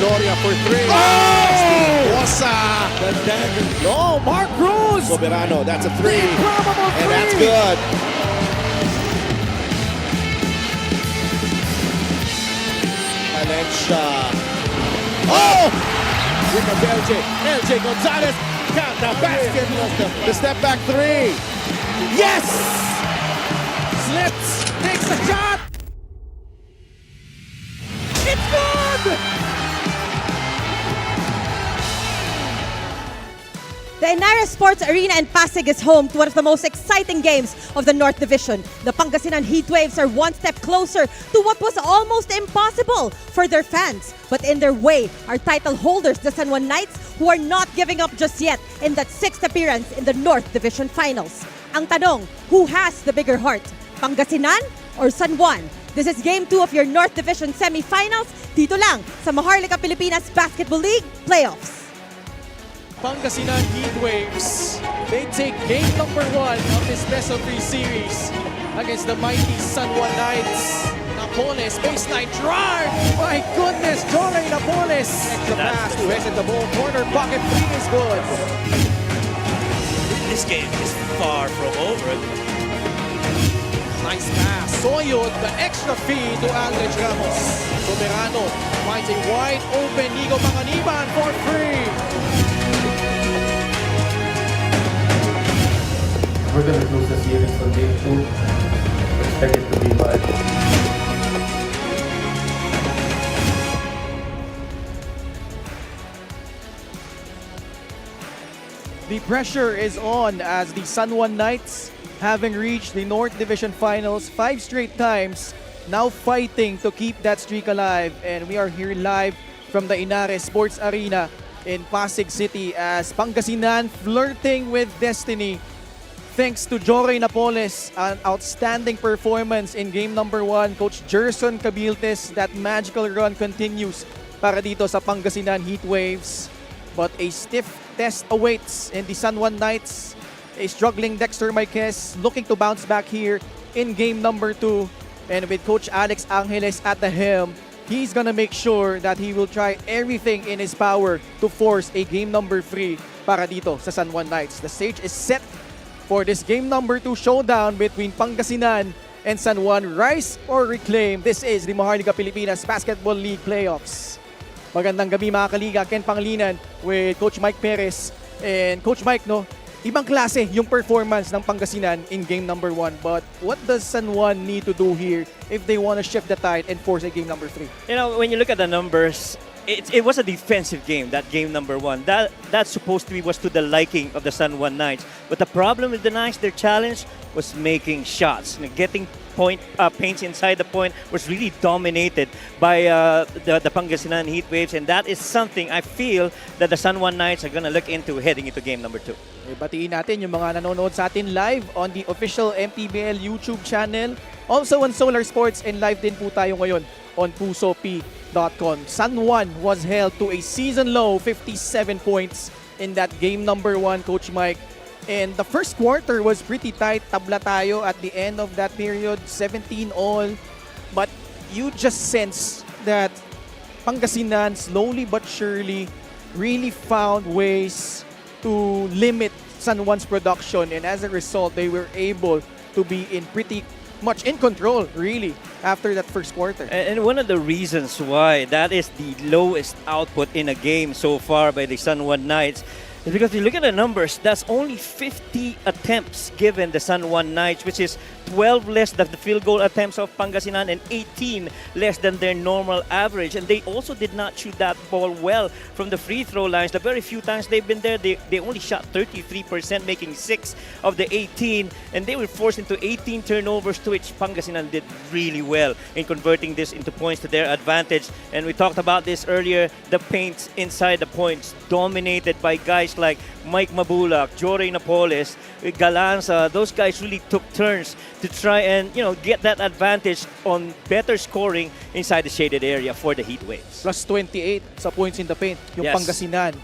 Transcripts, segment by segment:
Doria for three. Oh! Osa! The dagger. No, Mark Cruz! Soberano, that's a three. Improbable And that's three! good. Valencia. Oh! Here comes LJ Gonzalez. Got the basket. The step back three. Yes! Slips. Takes the shot. It's good! The Inares Sports Arena in Pasig is home to one of the most exciting games of the North Division. The Pangasinan Heatwaves are one step closer to what was almost impossible for their fans. But in their way are title holders, the San Juan Knights, who are not giving up just yet in that sixth appearance in the North Division Finals. Ang tanong, who has the bigger heart? Pangasinan or San Juan? This is Game 2 of your North Division Semifinals, dito lang sa Maharlika Pilipinas Basketball League Playoffs. Pangasinan Heatwaves. They take game number 1 of this best-of-3 series against the mighty San Juan Knights. Napoles, baseline drive. My goodness, Jorge Napoles. Extra pass to Hesed the ball corner. Pocket three is good. This game is far from over. Nice pass. Soyod, the extra feed to Aldrich Ramos. Soberano finds a wide open Nico Panganiban for free. We're going to close the series on game 2. Expect it to be hard. The pressure is on as the San Juan Knights, having reached the North Division Finals 5 straight times, now fighting to keep that streak alive. And we are here live from the Inares Sports Arena in Pasig City as Pangasinan flirting with destiny. Thanks to Jorge Napoles, an outstanding performance in game number 1. Coach Gerson Cabiltes, that magical run continues para dito sa Pangasinan Heatwaves. But a stiff test awaits in the San Juan Knights. A struggling Dexter Marquez looking to bounce back here in game number 2. And with Coach Alex Angeles at the helm, he's gonna make sure that he will try everything in his power to force a game number 3 para dito sa San Juan Knights. The stage is set for this game number 2 showdown between Pangasinan and San Juan. Rise or reclaim. This is the Maharlika Pilipinas Basketball League Playoffs. Magandang gabi mga kaliga. Ken Pangilinan with Coach Mike Perez. And Coach Mike, no, ibang klase yung performance ng Pangasinan in game number 1. But what does San Juan need to do here if they want to shift the tide and force a game number 3? You know, when you look at the numbers, it was a defensive game, that game number 1. That supposed to be was to the liking of the San Juan Knights. But the problem with the Knights, their challenge was making shots. Getting paints inside the point was really dominated by the Pangasinan Heatwaves. And that is something I feel that the San Juan Knights are going to look into heading into game number 2. Batiin natin yung mga nanonood sa atin live on the official MPBL YouTube channel. Also on Solar Sports, and live din po tayo ngayon on pusoP.com. San Juan was held to a season-low 57 points in that game number 1, Coach Mike. And the first quarter was pretty tight. Tabla tayo at the end of that period, 17 all. But you just sense that Pangasinan slowly but surely really found ways to limit San Juan's production. And as a result, they were able to be in pretty much in control, really, after that first quarter. And one of the reasons why that is the lowest output in a game so far by the San Juan Knights is because you look at the numbers, that's only 50 attempts given the San Juan Knights, which is 12 less than the field goal attempts of Pangasinan and 18 less than their normal average. And they also did not shoot that ball well from the free throw lines. The very few times they've been there, they only shot 33%, making 6 of the 18. And they were forced into 18 turnovers, to which Pangasinan did really well in converting this into points to their advantage. And we talked about this earlier, the paint inside the points dominated by guys like Mike Mabulak, Jorge Napoles, Galanza. Those guys really took turns to try and, get that advantage on better scoring inside the shaded area for the Heatwaves. Plus 28 sa points in the paint, yung Yes. Pangasinan.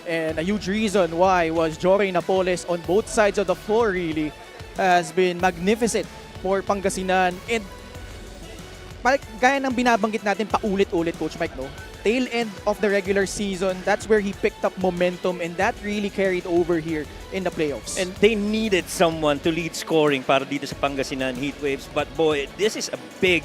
And a huge reason why was Jorge Napoles on both sides of the floor really has been magnificent for Pangasinan. And gaya ng binabanggit natin paulit-ulit, Coach Mike, no? tail end of the regular season, that's where he picked up momentum, and that really carried over here in the playoffs. And they needed someone to lead scoring para dito sa Pangasinan Heatwaves. But boy, this is a big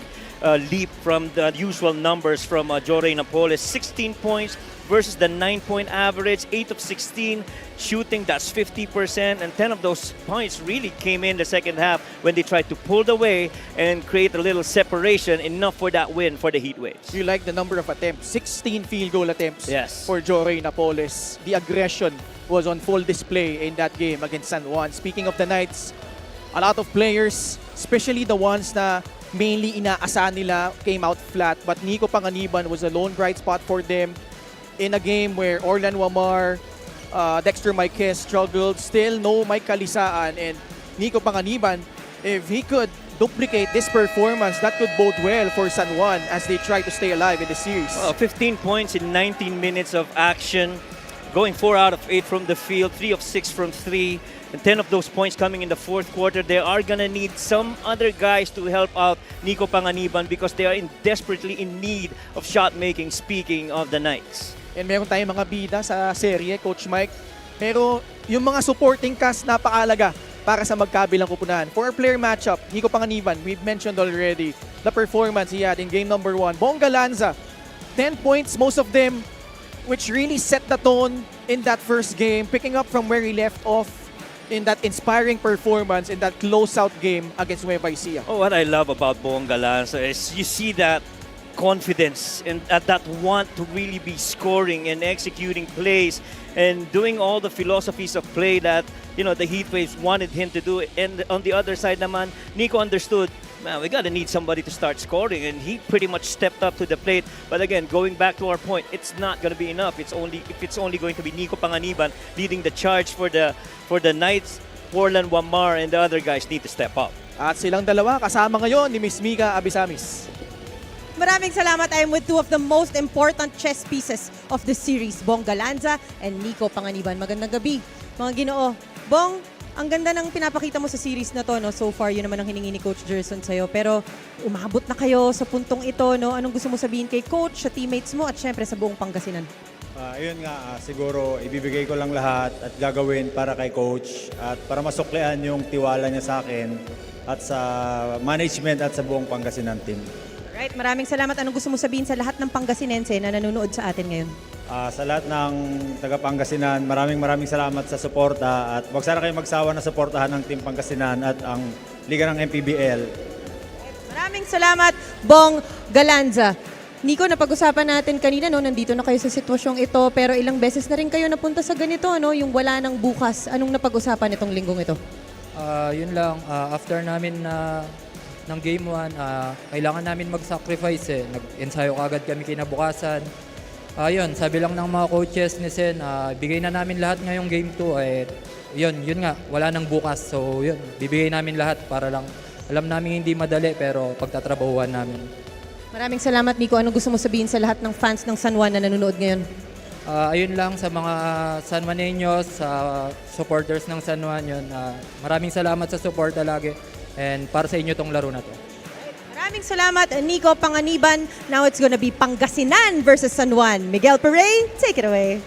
leap from the usual numbers from Jorey Napoles. 16 points versus the 9-point average, 8 of 16 shooting, that's 50%, and 10 of those points really came in the second half when they tried to pull away and create a little separation, enough for that win for the Heatwaves. You like the number of attempts, 16 field goal attempts Yes. for Jorey Napoles. The aggression was on full display in that game against San Juan. Speaking of the Knights, a lot of players, especially the ones na mainly inaasahan nila, came out flat, but Nico Panganiban was a lone bright spot for them. In a game where Orlan Wamar, Dexter Marquez struggled, still no Mike Kalisaan, and Nico Panganiban, if he could duplicate this performance, that could bode well for San Juan as they try to stay alive in the series. 15 points in 19 minutes of action, going 4 out of 8 from the field, 3 of 6 from 3, and 10 of those points coming in the fourth quarter. They are gonna need some other guys to help out Nico Panganiban because they are desperately in need of shot making, speaking of the Knights. And meron tayong mga bida sa serye, Coach Mike. Pero yung mga supporting cast napakalaga para sa magkabilang kupunan. For our player matchup, Nico Panganiban, we've mentioned already the performance he had in game number 1. Bongga Lanza, 10 points, most of them, which really set the tone in that first game, picking up from where he left off in that inspiring performance in that close-out game against Nueva Ecija. Oh, what I love about Bongga Lanza is you see that confidence and that want to really be scoring and executing plays and doing all the philosophies of play that the Heatwaves wanted him to do. And on the other side naman, Nico understood, man, we gotta need somebody to start scoring, and he pretty much stepped up to the plate. But again, going back to our point, it's not gonna be enough. It's only going to be Nico Panganiban leading the charge for the Knights. Orlan Wamar and the other guys need to step up. At silang dalawa kasama ngayon ni Miss Mika Abisamis. Maraming salamat. I am with two of the most important chess pieces of the series, Bongga Lanza and Nico Panganiban. Magandang gabi, mga Ginoo. Bong, ang ganda ng pinapakita mo sa series na to, no? So far, yun naman ang hiningi ni Coach Gerson sa'yo. Pero umabot na kayo sa puntong ito, no? Anong gusto mo sabihin kay Coach, sa teammates mo, at syempre sa buong Pangasinan? Ayun nga, siguro ibibigay ko lang lahat at gagawin para kay Coach at para masuklian yung tiwala niya sa akin at sa management at sa buong Pangasinan team. Right, maraming salamat. Anong gusto mo sabihin sa lahat ng Pangasinense na nanonood sa atin ngayon? Sa lahat ng taga-Pangasinan, maraming salamat sa suporta at huwag sana kayo magsawa na suportahan ng Team Pangasinan at ang Liga ng MPBL. Maraming salamat, Bong Galanza. Nico, napag-usapan natin kanina, no, nandito na kayo sa sitwasyong ito, pero ilang beses na rin kayo napunta sa ganito, no, yung wala ng bukas. Anong napag-usapan itong linggong ito? Yun lang, after namin ng Game 1, kailangan namin mag-sacrifice. Nag-ensayo kagad kami kinabukasan. Yun, sabi lang ng mga coaches ni Sen, bigay na namin lahat ngayong Game 2. Yun nga, wala nang bukas. So yun, bibigay namin lahat para lang, alam namin hindi madali pero pagtatrabahuan namin. Maraming salamat, Nico. Anong gusto mo sabihin sa lahat ng fans ng San Juan na nanonood ngayon? Ayun lang sa mga San Juaneños, sa supporters ng San Juan yun. Maraming salamat sa suporta lagi. And para sa inyo tong laro na to. Maraming salamat, Nico Panganiban. Now it's gonna be Pangasinan versus San Juan. Miguel Perey, take it away.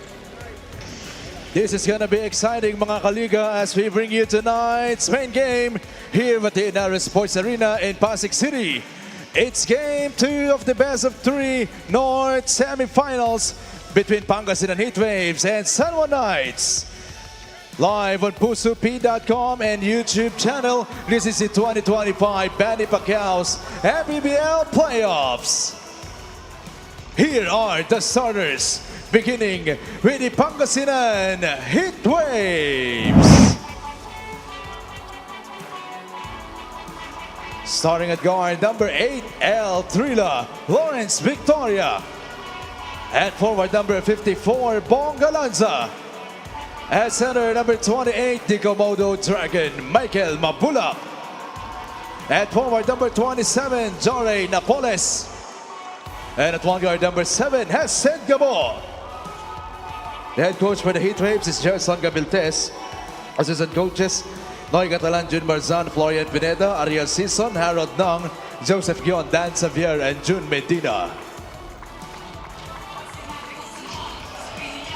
This is gonna be exciting, mga kaliga, as we bring you tonight's main game here at the Inaris Sports Arena in Pasig City. It's game 2 of the best of 3 North semifinals between Pangasinan Heatwaves and San Juan Knights. Live on PusoP.com and YouTube channel, this is the 2025 Manny Pacquiao's MPBL Playoffs. Here are the starters, beginning with the Pangasinan Heatwaves. Starting at guard, number 8, El Trila, Lawrence Victoria. At forward, number 54, Bongga Lanza. At center, number 28, the Komodo Dragon, Michael Mabula. At forward, number 27, Jorey Napoles. And at one guard, number 7, Hesed Gabo. The head coach for the Heatwaves is Gerson Gabiltes. Assistant coaches, Noy Catalan, Jun Marzan, Florian Pineda, Ariel Sison, Harold Nang, Joseph Gion, Dan Xavier, and Jun Medina.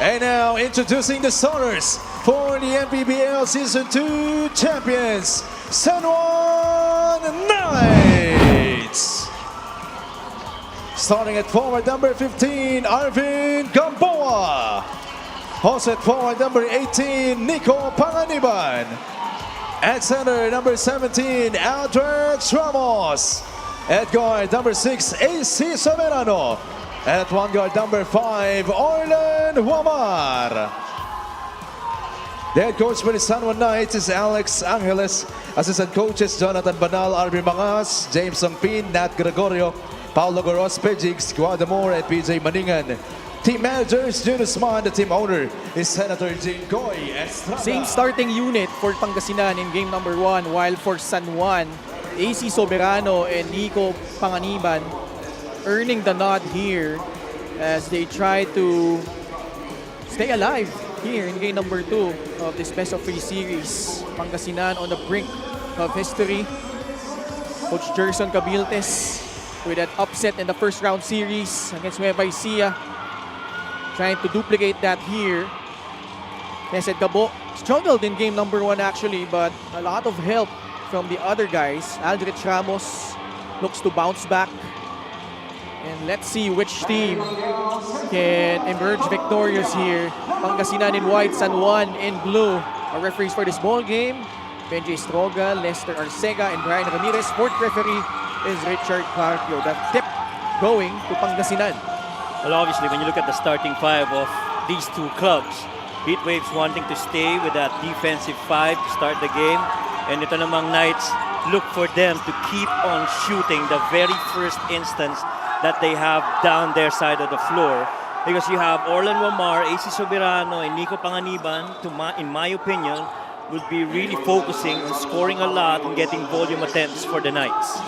And now introducing the starters for the MPBL Season 2 champions, San Juan Knights. Starting at forward number 15, Arvin Gamboa. Also at forward number 18, Nico Pangasinan. At center, number 17, Aldrich Ramos. At guard, number 6, AC Soberano. At one guard, number 5, Orlan Huamar. The head coach for the San Juan Knights is Alex Angeles. Assistant coaches, Jonathan Banal, Arby Mangas, James Songpin, Nat Gregorio, Paulo Goros, Pejigs, Guadamor, and PJ Maningan. Team managers, Jun Usman. The team owner is Senator Jingoy Estrada. Same starting unit for Pangasinan in game number 1, while for San Juan, AC Soberano and Nico Pangasinan earning the nod here as they try to stay alive here in game number 2 of this best of 3 series. Pangasinan on the brink of history. Coach Jerson Cabiltes with that upset in the first round series against Nueva Ecija, trying to duplicate that here. Nesed Gabo struggled in game number 1 actually, but a lot of help from the other guys. Aldrich Ramos looks to bounce back. And let's see which team can emerge victorious here. Pangasinan in white, San Juan in blue. Our referees for this ball game, Benji Estroga, Lester Arcega, and Brian Ramirez. Fourth referee is Richard Carpio. The tip going to Pangasinan. Well, obviously, when you look at the starting 5 of these two clubs, Heatwaves wanting to stay with that defensive 5 to start the game. And ito namang Knights, look for them to keep on shooting the very first instance that they have down their side of the floor. Because you have Orlan Huamar, AC Soberano, and Nico Pangasinan, in my opinion, would be really focusing on scoring a lot and getting volume attempts for the Knights.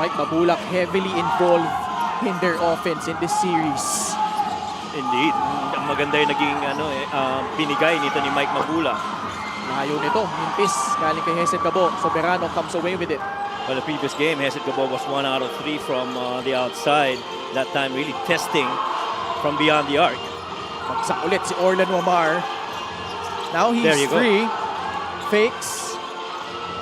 Mike Mabulak heavily involved in their offense in this series. Indeed. Ang maganda yung naging binigay nito ni Mike Mabulak. Layo nito, Mimpis, galing kay Hesed Gabo. Soberano comes away with it. Well, the previous game, Hesed Gabo was 1 out of 3 from the outside. That time really testing from beyond the arc. Bagsak ulit si Orlan Huamar. Now he's free. Fakes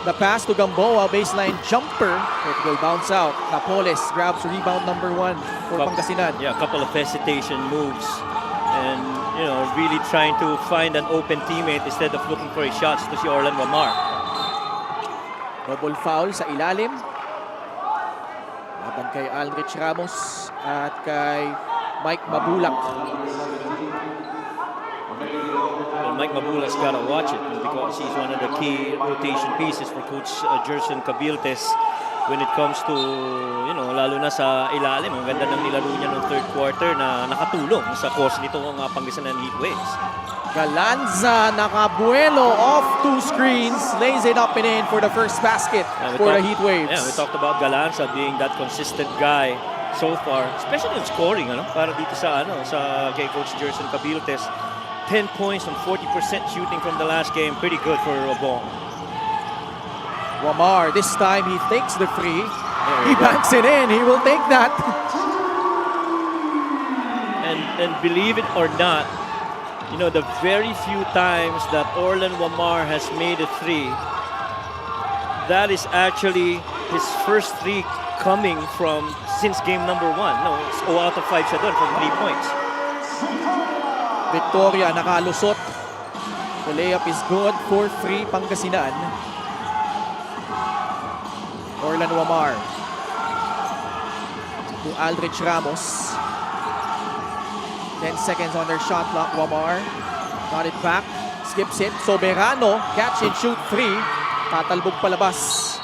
the pass to Gamboa, baseline jumper. It will bounce out. Napoles grabs rebound number 1 for Pangasinan. Yeah, a couple of hesitation moves. And, really trying to find an open teammate instead of looking for his shots to si Orlan Huamar. Double foul sa ilalim. Laban kay Aldrich Ramos at kay Mike Mabulak. Well, Mike Mabulak's got to watch it because he's one of the key rotation pieces for Coach Jerson Cabiltes when it comes to, lalo na sa ilalim. Ang ganda ng nilaro niya ng third quarter na nakatulong sa course nito ng Pangasinan Heatwaves. Galanza nakabuelo off 2 screens, lays it up and in for the first basket for the Heatwaves. Yeah, we talked about Galanza being that consistent guy so far, especially in scoring, para dito sa kay Coach Jerson Cabiltes. 10 points on 40% shooting from the last game, pretty good for Robon. Huamar, this time he takes the free. He banks it in. He will take that. And believe it or not, the very few times that Orlan Huamar has made a 3, that is actually his first 3 coming from since game number 1. No, it's 0 out of 5 siya doon from 3 points. Victoria nakalusot. The layup is good for free Pangasinan. Orlan Huamar to Aldrich Ramos. 10 seconds on their shot clock. Huamar got it back. Skips it. Soberano, catch and shoot 3. Tatalbog palabas.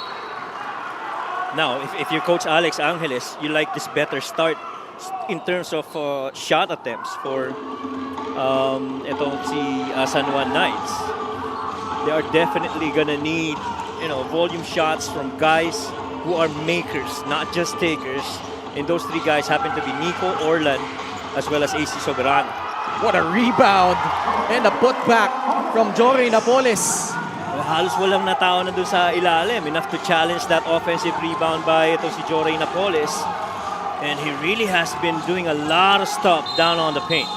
Now, if you're Coach Alex Angeles, you like this better start in terms of shot attempts for itong si San Juan Knights. They are definitely gonna need volume shots from guys who are makers, not just takers. And those 3 guys happen to be Nico, Orlan, as well as AC Soberano. What a rebound and a putback from Jory Napoles. Halos walang natao na doon sa ilalim. Enough to challenge that offensive rebound by ito si Jory Napoles. And he really has been doing a lot of stuff down on the paint.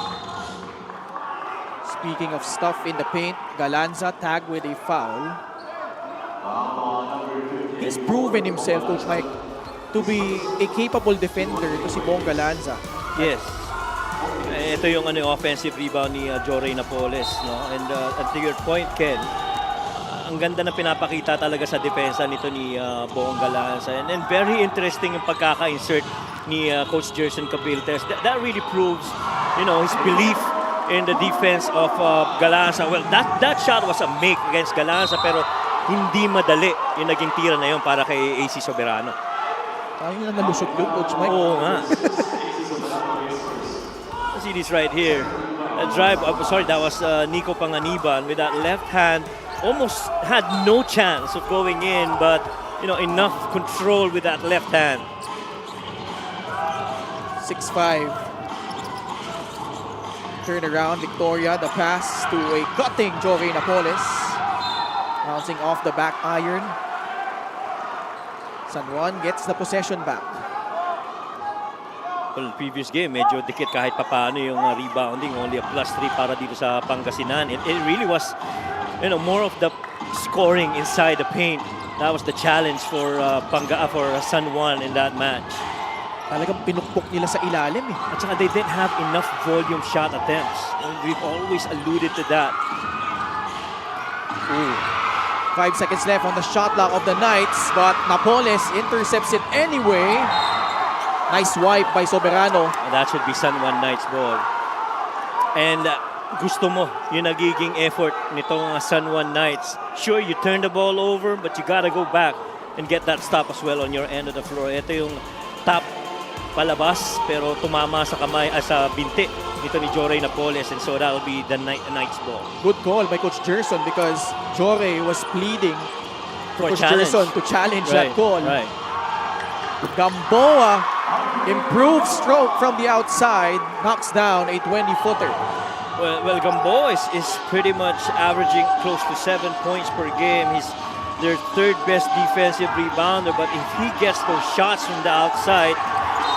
Speaking of stuff in the paint, Galanza tagged with a foul. He's proven himself, Coach Mike, to be a capable defender to si Bong Galanza. Yes. Ito yung offensive rebound ni Joray Napoles, no? And to your point, Ken, ang ganda na pinapakita talaga sa depensa nito ni Bong Galanza. And very interesting yung pagkaka-insert ni Coach Jerson Cabiltes. That really proves, his belief in the defense of Galanza. Well, that shot was a make against Galanza, pero hindi madali yung naging tira na yun para kay AC Soberano. Tayo na nalusot yun, Coach Mike. Oo nga. See this right here. A drive, that was Nico Panganiban with that left hand. Almost had no chance of going in, but enough control with that left hand. 6-5. Turn around, Victoria, the pass to a cutting Jory Napoles. Bouncing off the back iron. San Juan gets the possession back. Well, previous game, medyo dikit kahit papano yung rebounding. Only a +3 para dito sa Pangasinan. It really was, more of the scoring inside the paint. That was the challenge for San Juan in that match. Talagang pinukpok nila sa ilalim eh. At saka they didn't have enough volume shot attempts. And we've always alluded to that. Ooh. 5 seconds left on the shot clock of the Knights, but Napoles intercepts it anyway. Nice wipe by Soberano. And that should be San Juan Knights ball. And gusto mo yung nagiging effort nitong San Juan Knights. Sure, you turn the ball over, but you gotta go back and get that stop as well on your end of the floor. Ito yung top palabas, pero tumama sa kamay, sa binti nito ni Joray Napoles, and so that'll be the Knights ball. Good call by Coach Gerson because Joray was pleading For Coach challenge. Gerson to challenge that call. Right. Gamboa improves stroke from the outside, knocks down a 20-footer. Well, Gamboa is pretty much averaging close to 7 points per game. He's their third best defensive rebounder, but if he gets those shots from the outside,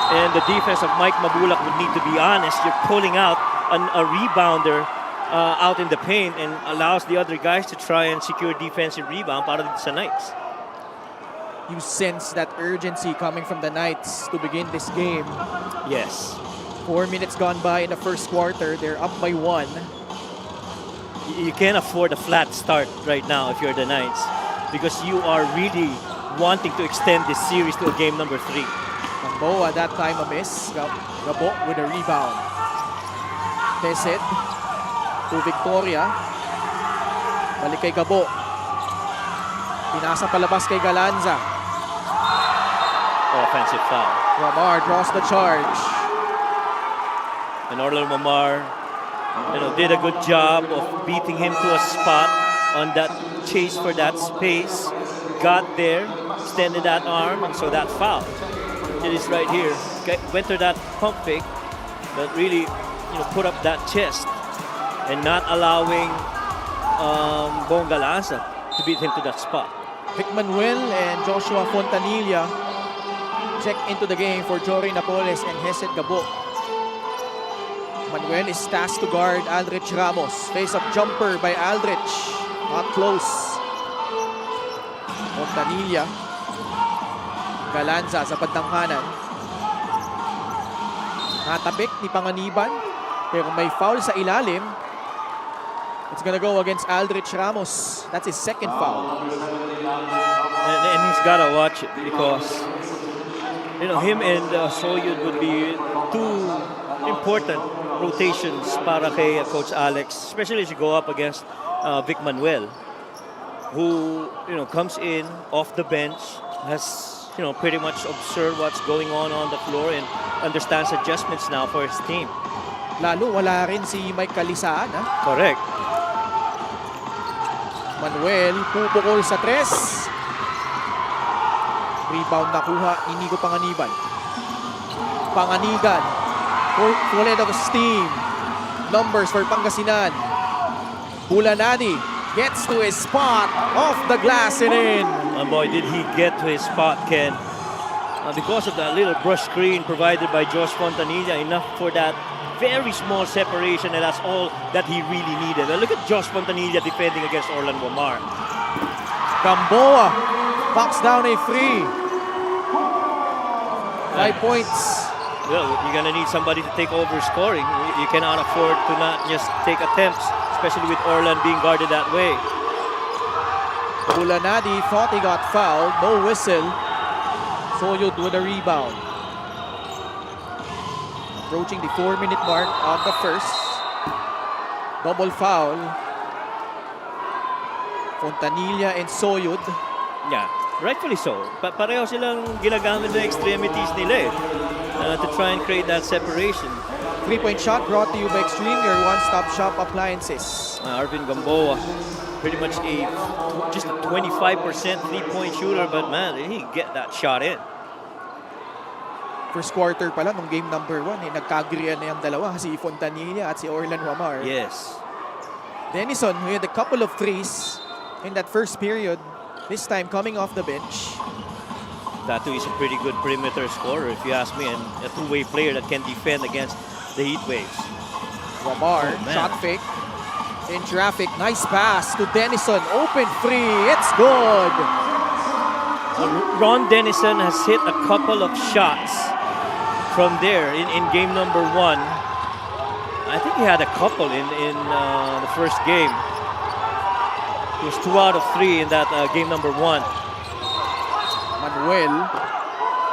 and the defense of Mike Mabulak would need to be honest, you're pulling out a rebounder out in the paint and allows the other guys to try and secure defensive rebound para dito sa Knights. You sense that urgency coming from the Knights to begin this game. Yes. 4 minutes gone by in the first quarter. They're up by 1. You can't afford a flat start right now if you're the Knights, because you are really wanting to extend this series to a game number 3. Gamboa that time a miss. Gabo with a rebound. Tesed to Victoria. Balik kay Gabo. Pinasa palabas kay Galanza. Offensive foul. Ramar draws the charge. And Orlando Mamar, did a good job of beating him to a spot on that chase for that space. Got there, extended that arm, and so that foul. It is right here. Went to that pump fake, but really, put up that chest and not allowing Bong Galanza to beat him to that spot. Vic Manuel and Joshua Fontanilla check into the game for Jory Napoles and Hesed Gabo. Manuel is tasked to guard Aldrich Ramos. Face-up jumper by Aldrich. Not close. Fontanilla. Galanza sa bandang kanan. Natapik ni Panganiban. Pero may foul sa ilalim. It's gonna go against Aldrich Ramos. That's his second foul. And he's gotta watch it because him and Soyud would be two important rotations para kay Coach Alex, especially as you go up against Vic Manuel, who comes in off the bench, has pretty much observed what's going on the floor and understands adjustments now for his team. Lalo wala rin si Mike Calisaan. Correct. Manuel pupukol sa 3. Rebound nakuha ni Nico Panganiban. Panganigan. Full head of steam. Numbers for Pangasinan. Bulanadi gets to his spot. Off the glass and in. And boy, did he get to his spot, Ken. Because of that little brush screen provided by Josh Fontanilla, enough for that very small separation, and that's all that he really needed. And look at Josh Fontanilla defending against Orlan Wamar. Gamboa backs down a free. 5 points. Well, you're going to need somebody to take over scoring. You cannot afford to not just take attempts, especially with Orlan being guarded that way. Bulanadi thought he got fouled. No whistle. Soyud with a rebound. Approaching the 4-minute mark of the first. Double foul. Fontanilla and Soyud. Yeah, rightfully so. Pareho silang ginagamit ng extremities nila to try and create that separation. 3-point shot brought to you by Extreme, your one-stop shop appliances. Arvin Gamboa, pretty much just a 25% three-point shooter, but man, he get that shot in. First quarter pala nung game number 1, nagkagrian na yung dalawa, si Fontanilla at si Orlan Wamar. Yes. Denison, who had a couple of threes in that first period, this time coming off the bench. Tatu is a pretty good perimeter scorer, if you ask me, and a two-way player that can defend against the heat waves. Wamar, shot fake. In traffic, nice pass to Denison. Open three, it's good. Ron Denison has hit a couple of shots from there in game number 1. I think he had a couple in the first game. It was 2 out of 3 in that game number 1. Manuel,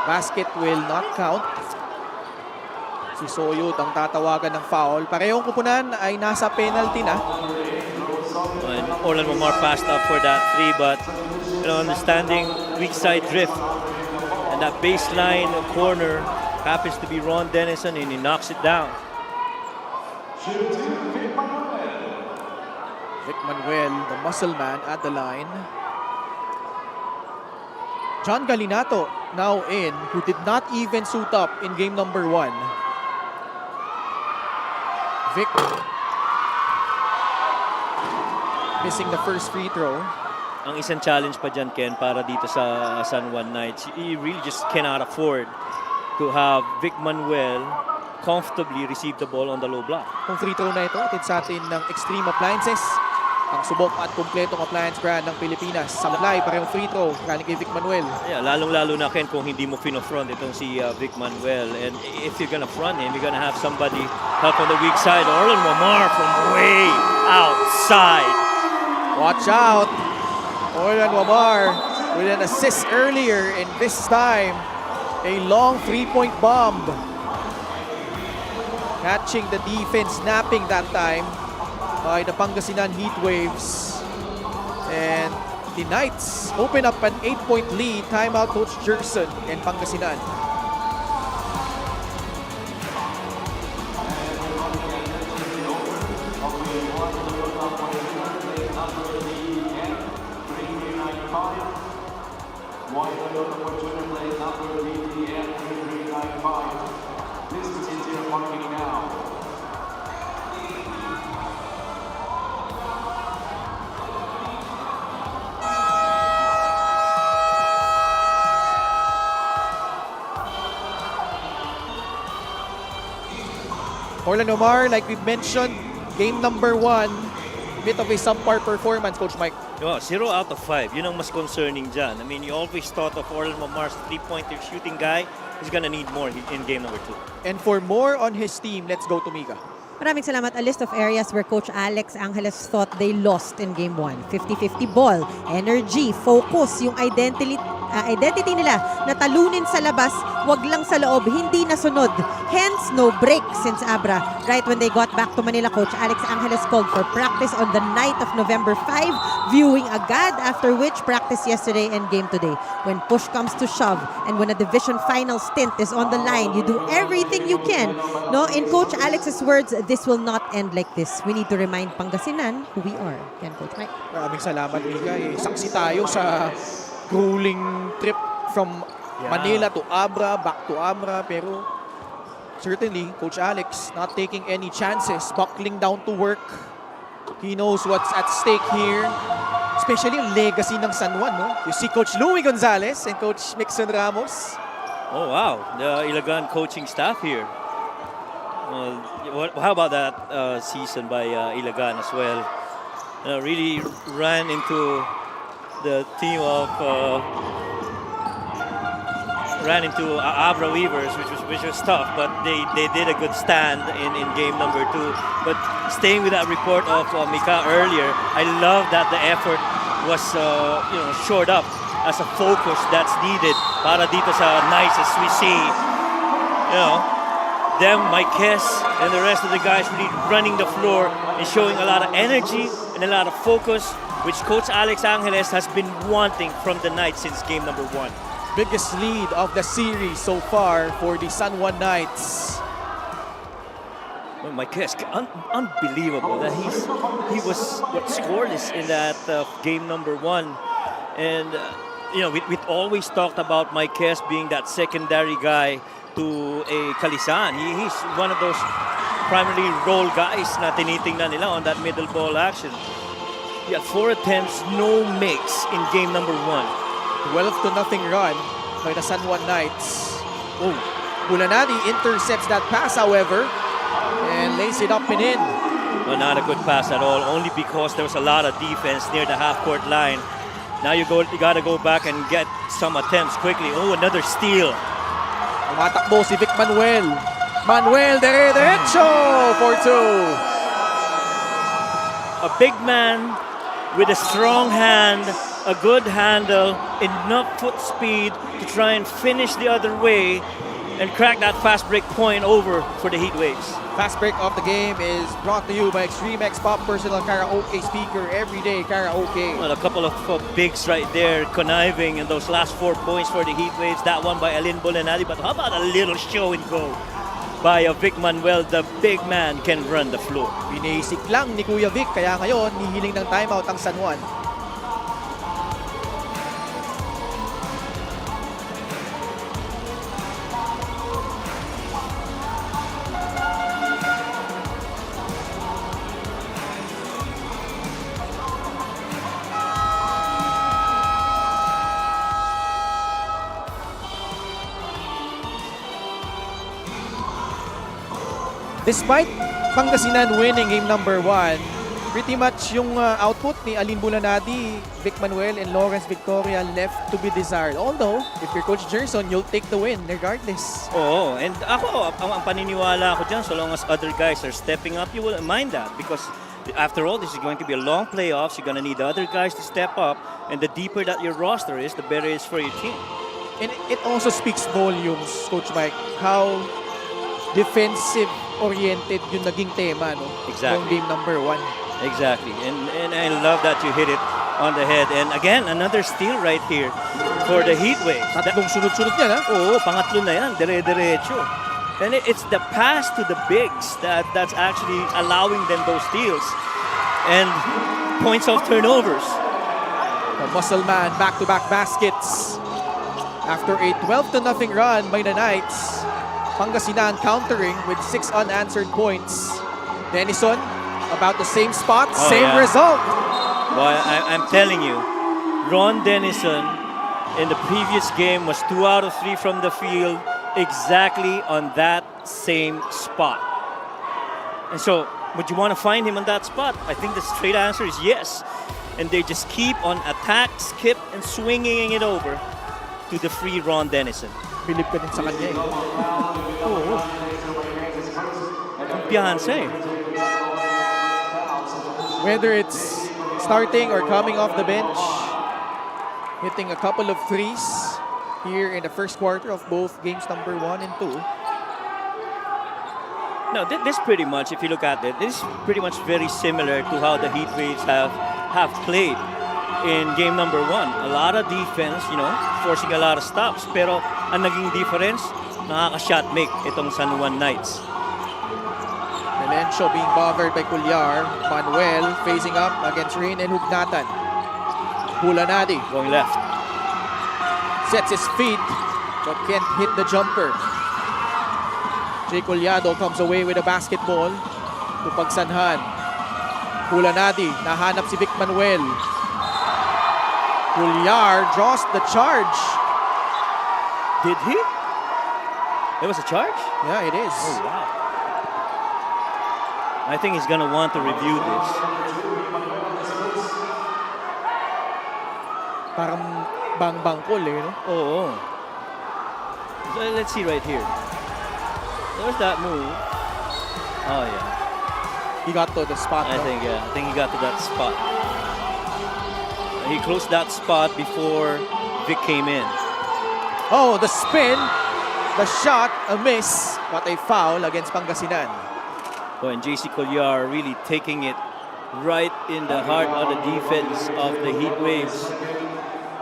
basket will not count. Si Soyud ang tatawagan ng foul. Parehong kupunan ay nasa penalty na. And Orlan Wamar passed up for that 3, but understanding weak side drift and that baseline corner happens to be Ron Denison, and he knocks it down. Vic Manuel, the muscle man at the line. John Galinato now in, who did not even suit up in game number 1. Vic missing the first free throw. Ang isang challenge pa dyan, Ken, para dito sa San Juan Knights, you really just cannot afford to have Vic Manuel comfortably receive the ball on the low block. Kung free throw na ito, atid sa atin ng Extreme Appliances. Ang subok at kumpletong appliance brand ng Pilipinas. Sablay, parehong free throw, galing kay Vic Manuel. Yeah, lalong-lalo na, Ken, kung hindi mo fino-front itong si Vic Manuel. And if you're gonna front him, you're gonna have somebody help on the weak side. Orlan Wamar from way outside. Watch out! Orlan Wamar with an assist earlier, and this time, a long 3-point bomb. Catching the defense, snapping that time by the Pangasinan Heat Waves. And the Knights open up an 8-point lead. Timeout Coach Jerkson and Pangasinan. Orlan Wamar, like we've mentioned, game number 1, bit of a subpar performance, Coach Mike. Oh, 0 out of 5. Yun ang mas concerning dyan. I mean, you always thought of Orlan Wamar's three-pointer shooting guy. He's gonna need more in game number 2. And for more on his team, let's go to Mika. Maraming salamat. A list of areas where Coach Alex Angeles thought they lost in Game 1. 50-50 ball, energy, focus, yung identity nila na talunin sa labas, wag lang sa loob, hindi nasunod. Hence, no break since Abra. Right when they got back to Manila, Coach Alex Angeles called for practice on the night of November 5, viewing agad, after which practice yesterday and game today. When push comes to shove and when a division final stint is on the line, you do everything you can. No, in Coach Alex's words, this will not end like this. We need to remind Pangasinan who we are. Yan, Coach Mike. Maraming salamat, Mika. Saksi tayo sa grueling trip from Manila to Abra, back to Abra. Pero certainly, Coach Alex not taking any chances, buckling down to work. He knows what's at stake here. Especially yung legacy ng San Juan, no? You see Coach Louie Gonzalez and Coach Mixon Ramos. Oh, wow. The Ilagan coaching staff here. How about that season by Ilagan as well? Really ran into the team of Abra Weavers, which was tough, but they did a good stand in game number 2. But staying with that report of Mika earlier, I love that the effort was shored up as a focus that's needed para dito sa Knights, as we see, them, Marquez, and the rest of the guys really running the floor and showing a lot of energy and a lot of focus, which Coach Alex Angeles has been wanting from the Knights since game number 1. Biggest lead of the series so far for the San Juan Knights. Well, Marquez, unbelievable that he was scoreless in that game number 1, and we always talked about Marquez being that secondary guy to a Kalisan. He's one of those primarily role guys na tinitingnan nila on that middle ball action. He had 4 attempts, no makes in game number 1. 12-0 run by the San Juan Knights. Oh, Bulanadi intercepts that pass, however, and lays it up and in. Well, not a good pass at all, only because there was a lot of defense near the half-court line. Now you got to go back and get some attempts quickly. Oh, another steal. Tumatakbo si Vic Manuel. Manuel dire-diretso for 2. A big man with a strong hand, a good handle, enough foot speed to try and finish the other way and crack that fast break point over for the Heat Waves. Fast break of the game is brought to you by Extreme X Pop Personal Karaoke Speaker, everyday karaoke. Well, a couple of bigs right there conniving in those last 4 points for the Heat Waves. That one by Alin Bolenadi, but how about a little show and go by Vic Manuel? The big man can run the floor. Biniisik lang ni Kuya Vic, kaya ngayon hihiling ng timeout ang San Juan. Despite Pangasinan winning game number 1, pretty much yung output ni Alin Bulanadi, Vic Manuel, and Lawrence Victoria left to be desired. Although, if you're Coach Gerson, you'll take the win regardless. Oo, and ako, ang paniniwala ko dyan, so long as other guys are stepping up, you will mind that. Because after all, this is going to be a long playoffs. You're going to need the other guys to step up. And the deeper that your roster is, the better it is for your team. And it also speaks volumes, Coach Mike, how defensive-oriented yung naging tema, no? Exactly. Yung game number 1. Exactly. And I love that you hit it on the head. And again, another steal right here for the Heat Waves. Tatlong sunod-sunod yan, ha? Oo, pangatlo na yan. Dire-diretso. And it's the pass to the bigs that's actually allowing them those steals. And points off turnovers. The muscle man, back-to-back baskets. After a 12-0 run by the Knights, Pangasinan countering with 6 unanswered points. Denison, about the same spot, same result. Well, I'm telling you, Ron Denison in the previous game was 2 out of 3 from the field, exactly on that same spot. And so, would you want to find him on that spot? I think the straight answer is yes. And they just keep on attack, skip, and swinging it over to the free Ron Denison. Bilib ka din sa kanya, eh. Oo. Kumpiyansa, eh. Whether it's starting or coming off the bench, hitting a couple of threes here in the first quarter of both games number 1 and 2. No, this pretty much, if you look at it, this is pretty much very similar to how the Heat Waves have played in game number 1. A lot of defense, forcing a lot of stops. Pero ang naging difference, nakaka-shot make itong San Juan Knights. Melencio being bothered by Culyar. Manuel facing up against Rain and Hugnatan. Bulanadi Going left. sets his feet but can't hit the jumper. Jay Collado comes away with a basketball to Pagsanhan. Bulanadi, nahanap si Vic Manuel. Culyar draws the charge. Did he? There was a charge? Yeah, it is. Oh, wow. I think he's gonna want to review this. Parang bang-bangkol eh, no? Oh. So let's see right here. There's that move. Oh yeah. He got to the spot, I no? think he got to that spot. He closed that spot before Vic came in. Oh, the spin, the shot, a miss, but a foul against Pangasinan. Oh, and JC Collier really taking it right in the heart of the defense of the Heat Waves.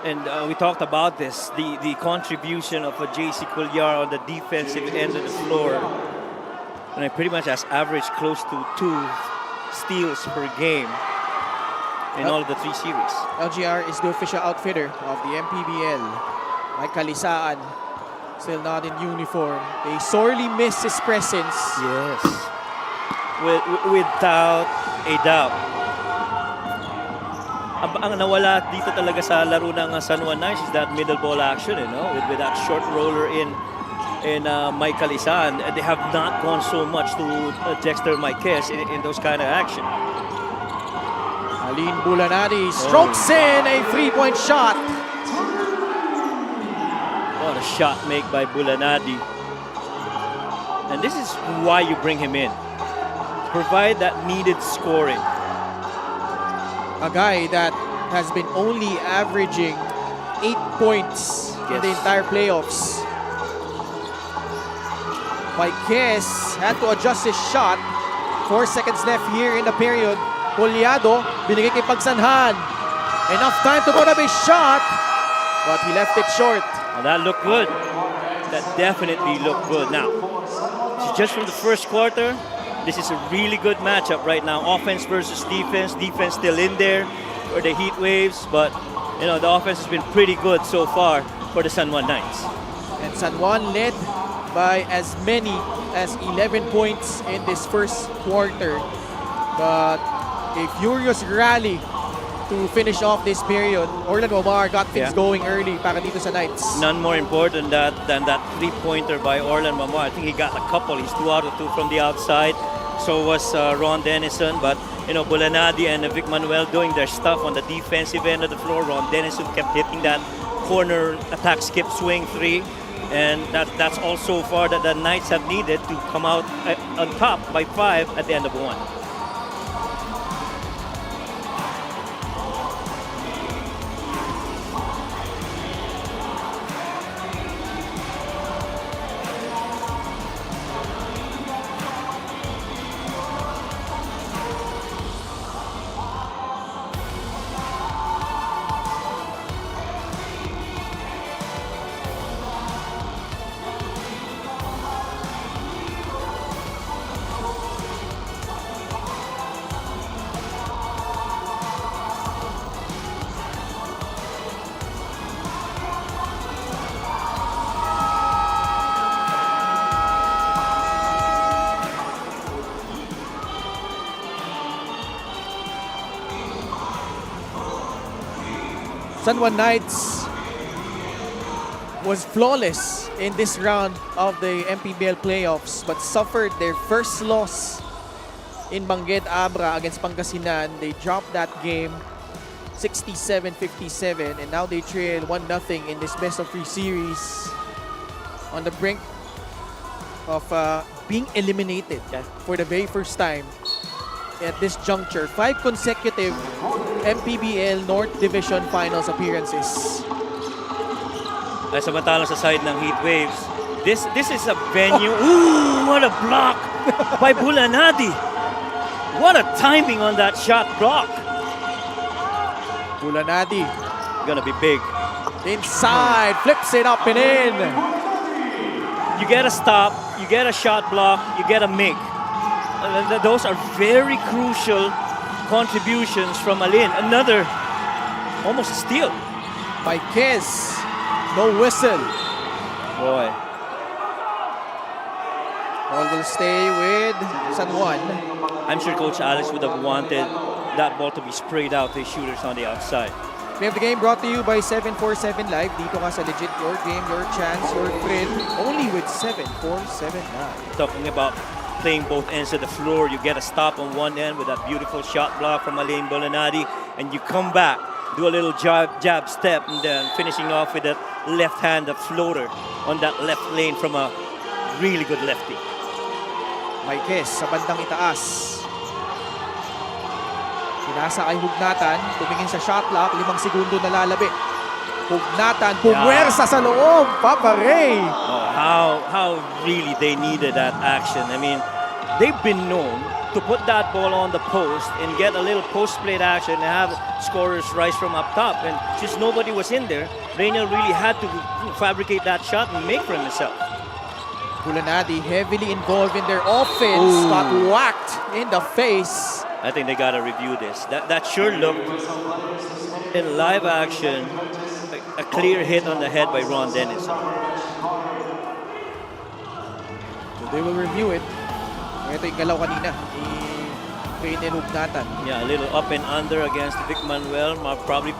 And we talked about this, the contribution of a JC Collier on the defensive end of the floor. And I pretty much has averaged close to 2 steals per game in all of the 3 series. LGR is the official outfitter of the MPBL. Mike Kalisaan, still not in uniform. They sorely miss his presence. Yes. Without a doubt. Ang nawala dito talaga sa laro ng San Juan Knights is that middle ball action, you know, with that short roller in Mike Kalisaan. They have not gone so much to Dexter Marquez in those kind of action. Aline Bulanadi strokes in a 3-point shot. What a shot made by Bulanadi. And this is why you bring him in. Provide that needed scoring. A guy that has been only averaging 8 points in the entire playoffs. Marquez had to adjust his shot. 4 seconds left here in the period. Collado, binigay kay Pagsanhan. Enough time to put up his shot, but he left it short. Well, that looked good. That definitely looked good. Now, just from the first quarter, this is a really good matchup right now. Offense versus defense. Defense still in there for the Heat Waves, but you know the offense has been pretty good so far for the San Juan Knights. And San Juan led by as many as 11 points in this first quarter. But a furious rally to finish off this period. Orlando Omar got things going early para dito sa Knights. None more important than that three-pointer by Orlan Mamar. I think he got a couple. He's 2 out of 2 from the outside. So was Ron Dennison. But, you know, Bulanadi and Vic Manuel doing their stuff on the defensive end of the floor. Ron Dennison kept hitting that corner attack skip swing 3. And that's all so far that the Knights have needed to come out on top by 5 at the end of 1. San Juan Knights was flawless in this round of the MPBL playoffs but suffered their first loss in Bangued Abra against Pangasinan. They dropped that game 67-57 and now they trail 1-0 in this best-of-3 series on the brink of being eliminated for the very first time at this juncture. 5 consecutive MPBL North Division Finals appearances. Ay samantalang sa side ng Heat Waves, this is a venue. Ooh, what a block by Bulanadi. What a timing on that shot block. Bulanadi Gonna be big. inside, flips it up and in. You get a stop, you get a shot block, you get a make. Those are very crucial contributions from Alin. Another almost a steal. Marquez, no whistle. Boy. Ball will stay with San Juan. I'm sure Coach Alex would have wanted that ball to be sprayed out to his shooters on the outside. We have the game brought to you by 747 Live. Dito ka sa legit your game, your chance, your thrill. Only with 7479. Talking about playing both ends of the floor. You get a stop on one end with that beautiful shot block from Alain Bolanadi, and you come back, do a little jab step, and then finishing off with that left hand, the floater on that left lane from a really good lefty. Marquez sa bandang itaas. Pinasa kay Hugnatan, tumingin sa shot clock, 5 segundo na lalabi. Hugnatan, pumwersa sa loob, Papa Ray. Oh, how really they needed that action. I mean, they've been known to put that ball on the post and get a little post-play action and have scorers rise from up top. And since nobody was in there, Reynel really had to fabricate that shot and make for himself. Bulanadi heavily involved in their offense, got whacked in the face. I think they gotta review this. That sure looked in live action a clear hit on the head by Ron Dennis. So they will review it. Ito yung galaw kanina ni Reynel Hugnatan. Yeah, a little up and under against Vic Manuel. Probably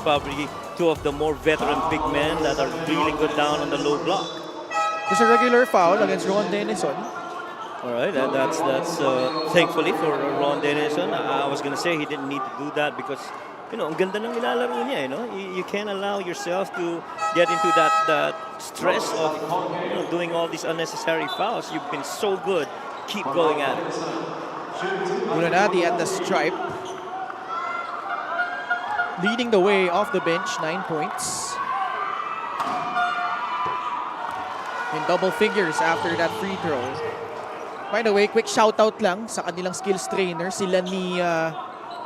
two of the more veteran big men that are really good down on the low block. Just a regular foul against Ron Denison. All right, that's thankfully for Ron Denison. I was gonna say he didn't need to do that because, you know, ang ganda ng ilalaro niya, you know. You can't allow yourself to get into that stress of, you know, doing all these unnecessary fouls. You've been so good. Keep going at it. Bulanadi at the stripe. Leading the way off the bench, 9 points. In double figures after that free throw. By the way, quick shoutout lang sa kanilang skills trainer, sila ni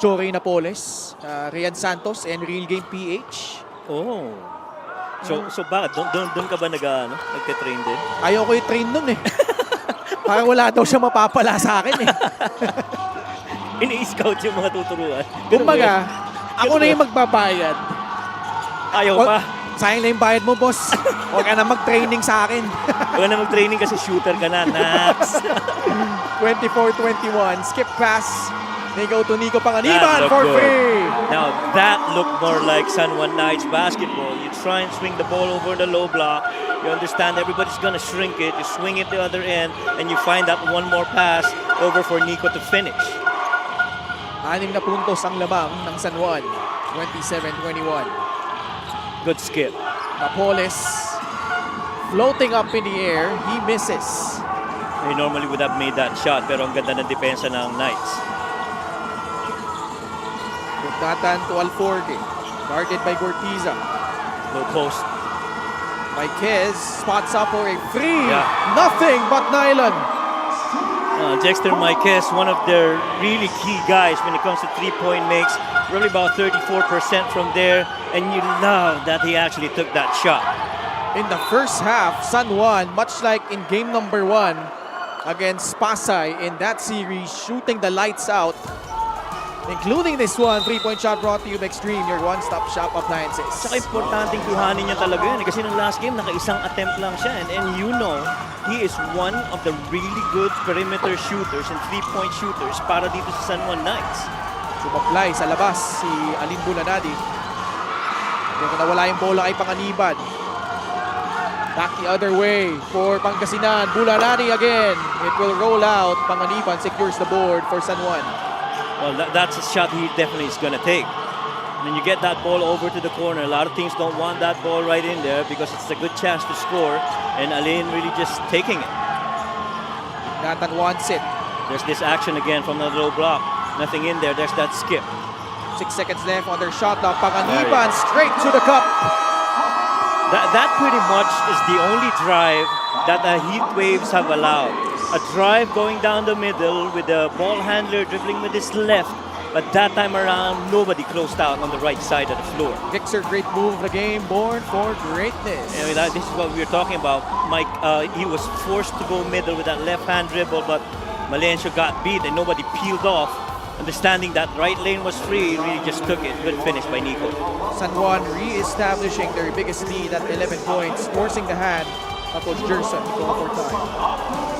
Choray Napoles, Rian Santos, and Real Game PH. Oh. So bakit? Doon ka ba nagte-train din? Ayoko i-train nun eh. Parang wala daw siya mapapala sa akin eh. Ini-scout yung mga tuturuan. Kumbaga, ako na yung magbabayad. Ayaw pa. Sayang na yung bayad mo, boss. Huwag ka na mag-training sa akin. Huwag na mag-training kasi shooter ka na, Nax. 24-21. Skip pass. They go to Nico Panganiban for good. free. Now, that looked more like San Juan Knights basketball. You try and swing the ball over the low block. You understand everybody's going to shrink it. You swing it the other end, and you find that one more pass over for Nico to finish. 6 na puntos ang lamang ng San Juan. 27-21. Good skip. Napoles floating up in the air. He misses. He normally would have made that shot, pero ang ganda ng depensa ng Knights. Hugnatan to Alforge. Guarded by Gortiza. Low post. Marquez spots up for a free. Yeah. Nothing but nylon. Dexter Marquez, one of their really key guys when it comes to three-point makes. Really about 34% from there. And you love that he actually took that shot. In the first half, San Juan, much like in game number 1 against Pasay in that series, shooting the lights out. Including this one, 3-point shot brought to you by Extreme, your one-stop shop appliances. Saka importanteng kuhanin niya talaga yun. Kasi nung last game, naka-isang attempt lang siya. And you know, he is one of the really good perimeter shooters and three-point shooters para dito sa San Juan Knights. Sumaplay sa labas si Alin Bulanadi. Hindi ko nawala yung bola kay Panganiban. Back the other way for Pangasinan. Bulanadi again. It will roll out. Panganiban secures the board for San Juan. Well, that's a shot he definitely is going to take. When you get that ball over to the corner, a lot of teams don't want that ball right in there because it's a good chance to score. And Alain really just taking it. Nathan wants it. There's this action again from the low block. Nothing in there. There's that skip. 6 seconds left on their shot clock. Panganiban straight to the cup. That pretty much is the only drive that the Heat Waves have allowed. A drive going down the middle with the ball handler dribbling with his left. But that time around, nobody closed out on the right side of the floor. Gixer, great move of the game, born for greatness. I mean, this is what we were talking about. Mike, he was forced to go middle with that left-hand dribble, but Malencio got beat and nobody peeled off. Understanding that right lane was free, really just took it. Good finish by Nico. San Juan re-establishing their biggest lead at 11 points, forcing the hand of Coach Gerson to go for time.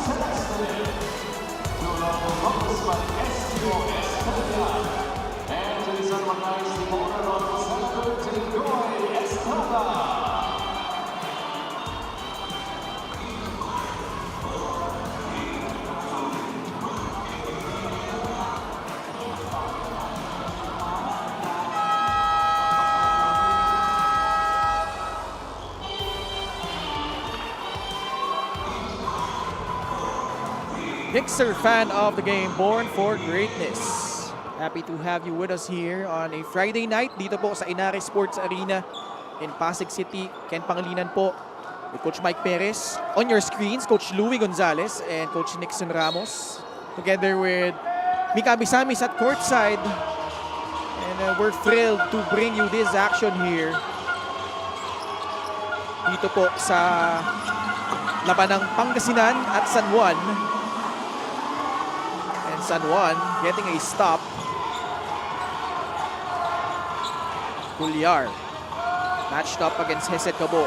Mixer fan of the game, born for greatness. Happy to have you with us here on a Friday night dito po sa Inares Sports Arena in Pasig City. Ken Pangilinan po with Coach Mike Perez. On your screens, Coach Louie Gonzalez and Coach Nixon Ramos. Together with Mika Bisamis at courtside. And we're thrilled to bring you this action here. Dito po sa laban ng Pangasinan at San Juan. And San Juan getting a stop. Cuellar matched up against Heset Cabo.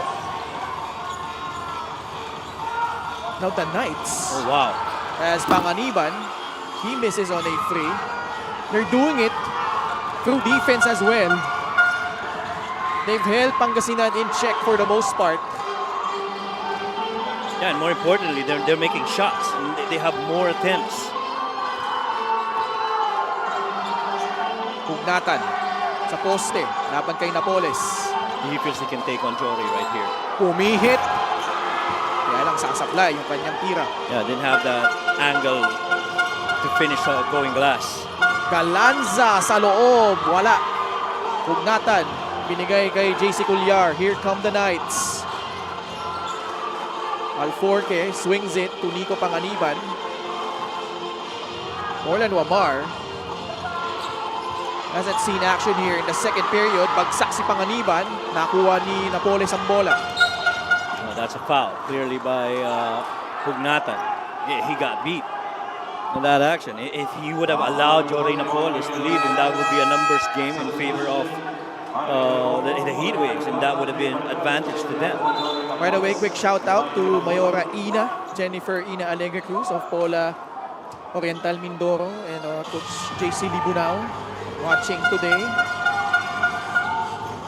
Now the Knights. Oh, wow. As Panganiban, he misses on a free. They're doing it through defense as well. They've held Pangasinan in check for the most part. Yeah, and more importantly, they're making shots. And they have more attempts. Pugnatan sa poste, laban kay Napoles. He feels he can take on Jory right here. Pumihit. Kaya lang sasablay yung kanyang tira. Yeah, didn't have that angle to finish going glass. Galanza sa loob. Wala. Pugnatan. Binigay kay JC Cuellar. Here come the Knights. Alforque swings it to Nico Panganiban. Orlan Wamar hasn't seen action here in the second period. Bagsak si Panganiban. Nakuha ni Napoles ang bola. Oh, that's a foul, clearly by Pugnatan. He got beat in that action. If he would have allowed Jory Napoles to leave, and that would be a numbers game in favor of the Heatwaves, and that would have been advantage to them. By the way, quick shout out to Mayora Ina, Jennifer Ina Alegre Cruz of Pola Oriental Mindoro, and Coach JC Libunao watching today.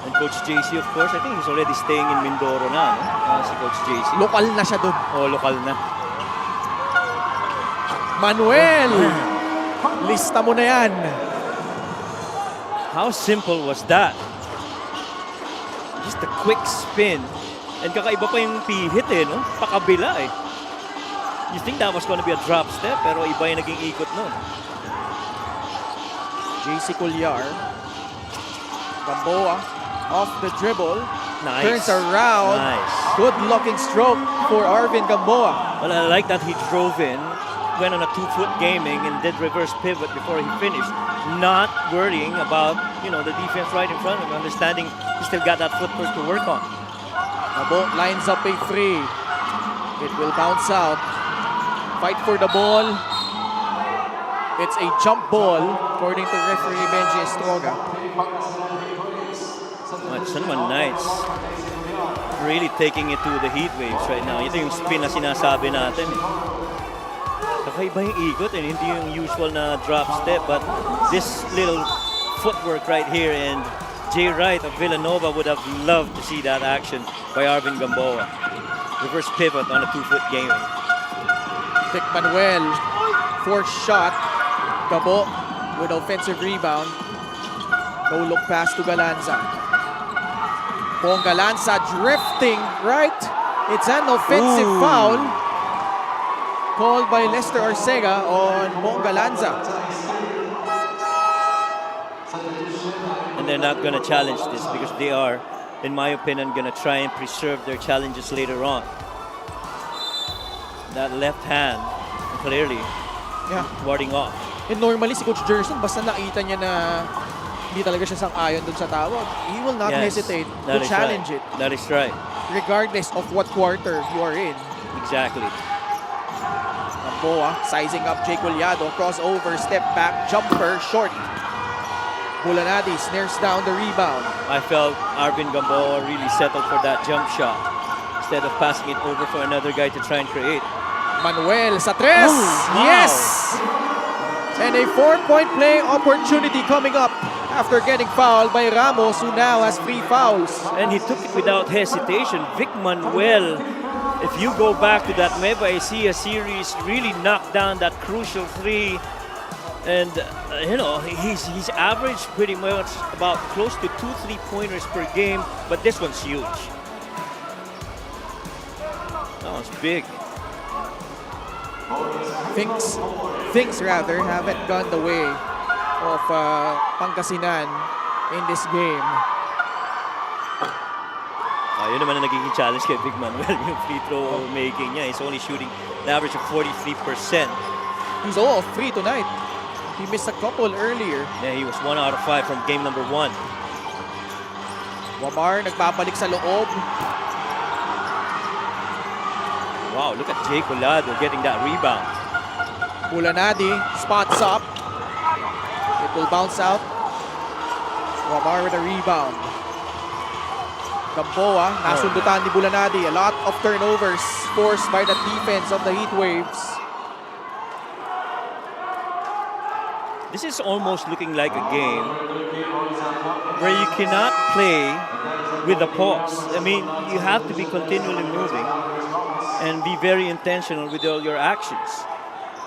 And Coach JC, of course, I think he's already staying in Mindoro na, no? Si Coach JC. Lokal na siya doon. Oh, lokal na. Manuel! Lista mo na yan. How simple was that? Just a quick spin. And kakaiba pa yung pihit eh, no? Pakabila eh. You think that was gonna be a drop step, pero iba yung naging ikot nun. JC Cuellar. Gamboa off the dribble. Nice. Turns around. Nice. Good looking stroke for Arvin Gamboa. Well, I like that he drove in, went on a 2-foot gaming, and did reverse pivot before he finished. Not worrying about, the defense right in front of him, understanding he still got that footwork to work on. Gabo lines up a free. It will bounce out. Fight for the ball. It's a jump ball, according to referee Benji Estroga. San Juan Knights really taking it to the Heatwaves right now. Ito yung spin na sinasabi natin. Kakaiba yung ikot and hindi yung usual na drop step, but this little footwork right here, and Jay Wright of Villanova would have loved to see that action by Arvin Gamboa. Reverse pivot on a 2-foot game. Vic Manuel, fourth shot. Gabo with offensive rebound. No look pass to Galanza. Pong Galanza drifting right. It's an offensive foul called by Lester Arcega on Pong Galanza. And they're not going to challenge this because they are, in my opinion, going to try and preserve their challenges later on. That left hand, clearly, warding off. And normally si Coach Gerson, basta nakita niya na hindi talaga siya sang-ayon dun sa tawag, he will not hesitate to challenge it. That is right. Regardless of what quarter you are in. Exactly. Gamboa sizing up Jay Collado. Crossover, step back, jumper, short. Bulanadi snares down the rebound. I felt Arvin Gamboa really settled for that jump shot instead of passing it over for another guy to try and create. Manuel sa tres! Wow. Yes! And a 4-point play opportunity coming up after getting fouled by Ramos, who now has 3 fouls. And he took it without hesitation. Vic Manuel, if you go back to that Nueva Ecija series, really knocked down that crucial 3. And, he's averaged pretty much about close to 2 3-pointers per game, but this one's huge. That one's big. things rather haven't gone the way of Pangasinan in this game. Yun naman ang nagiging challenge kay Big Manuel, yung free throw making niya. He's only shooting an average of 43%. He's 0 of 3 tonight. He missed a couple earlier. Yeah, he was 1 out of 5 from game number 1. Wamar nagbabalik sa loob. Wow, look at Jay Colado getting that rebound. Bulanadi spots up. It will bounce out. Wamar with a rebound. Gamboa, nasundutan ni Bulanadi. A lot of turnovers forced by the defense of the Heatwaves. This is almost looking like a game where you cannot play with a pause. I mean, you have to be continually moving and be very intentional with all your actions.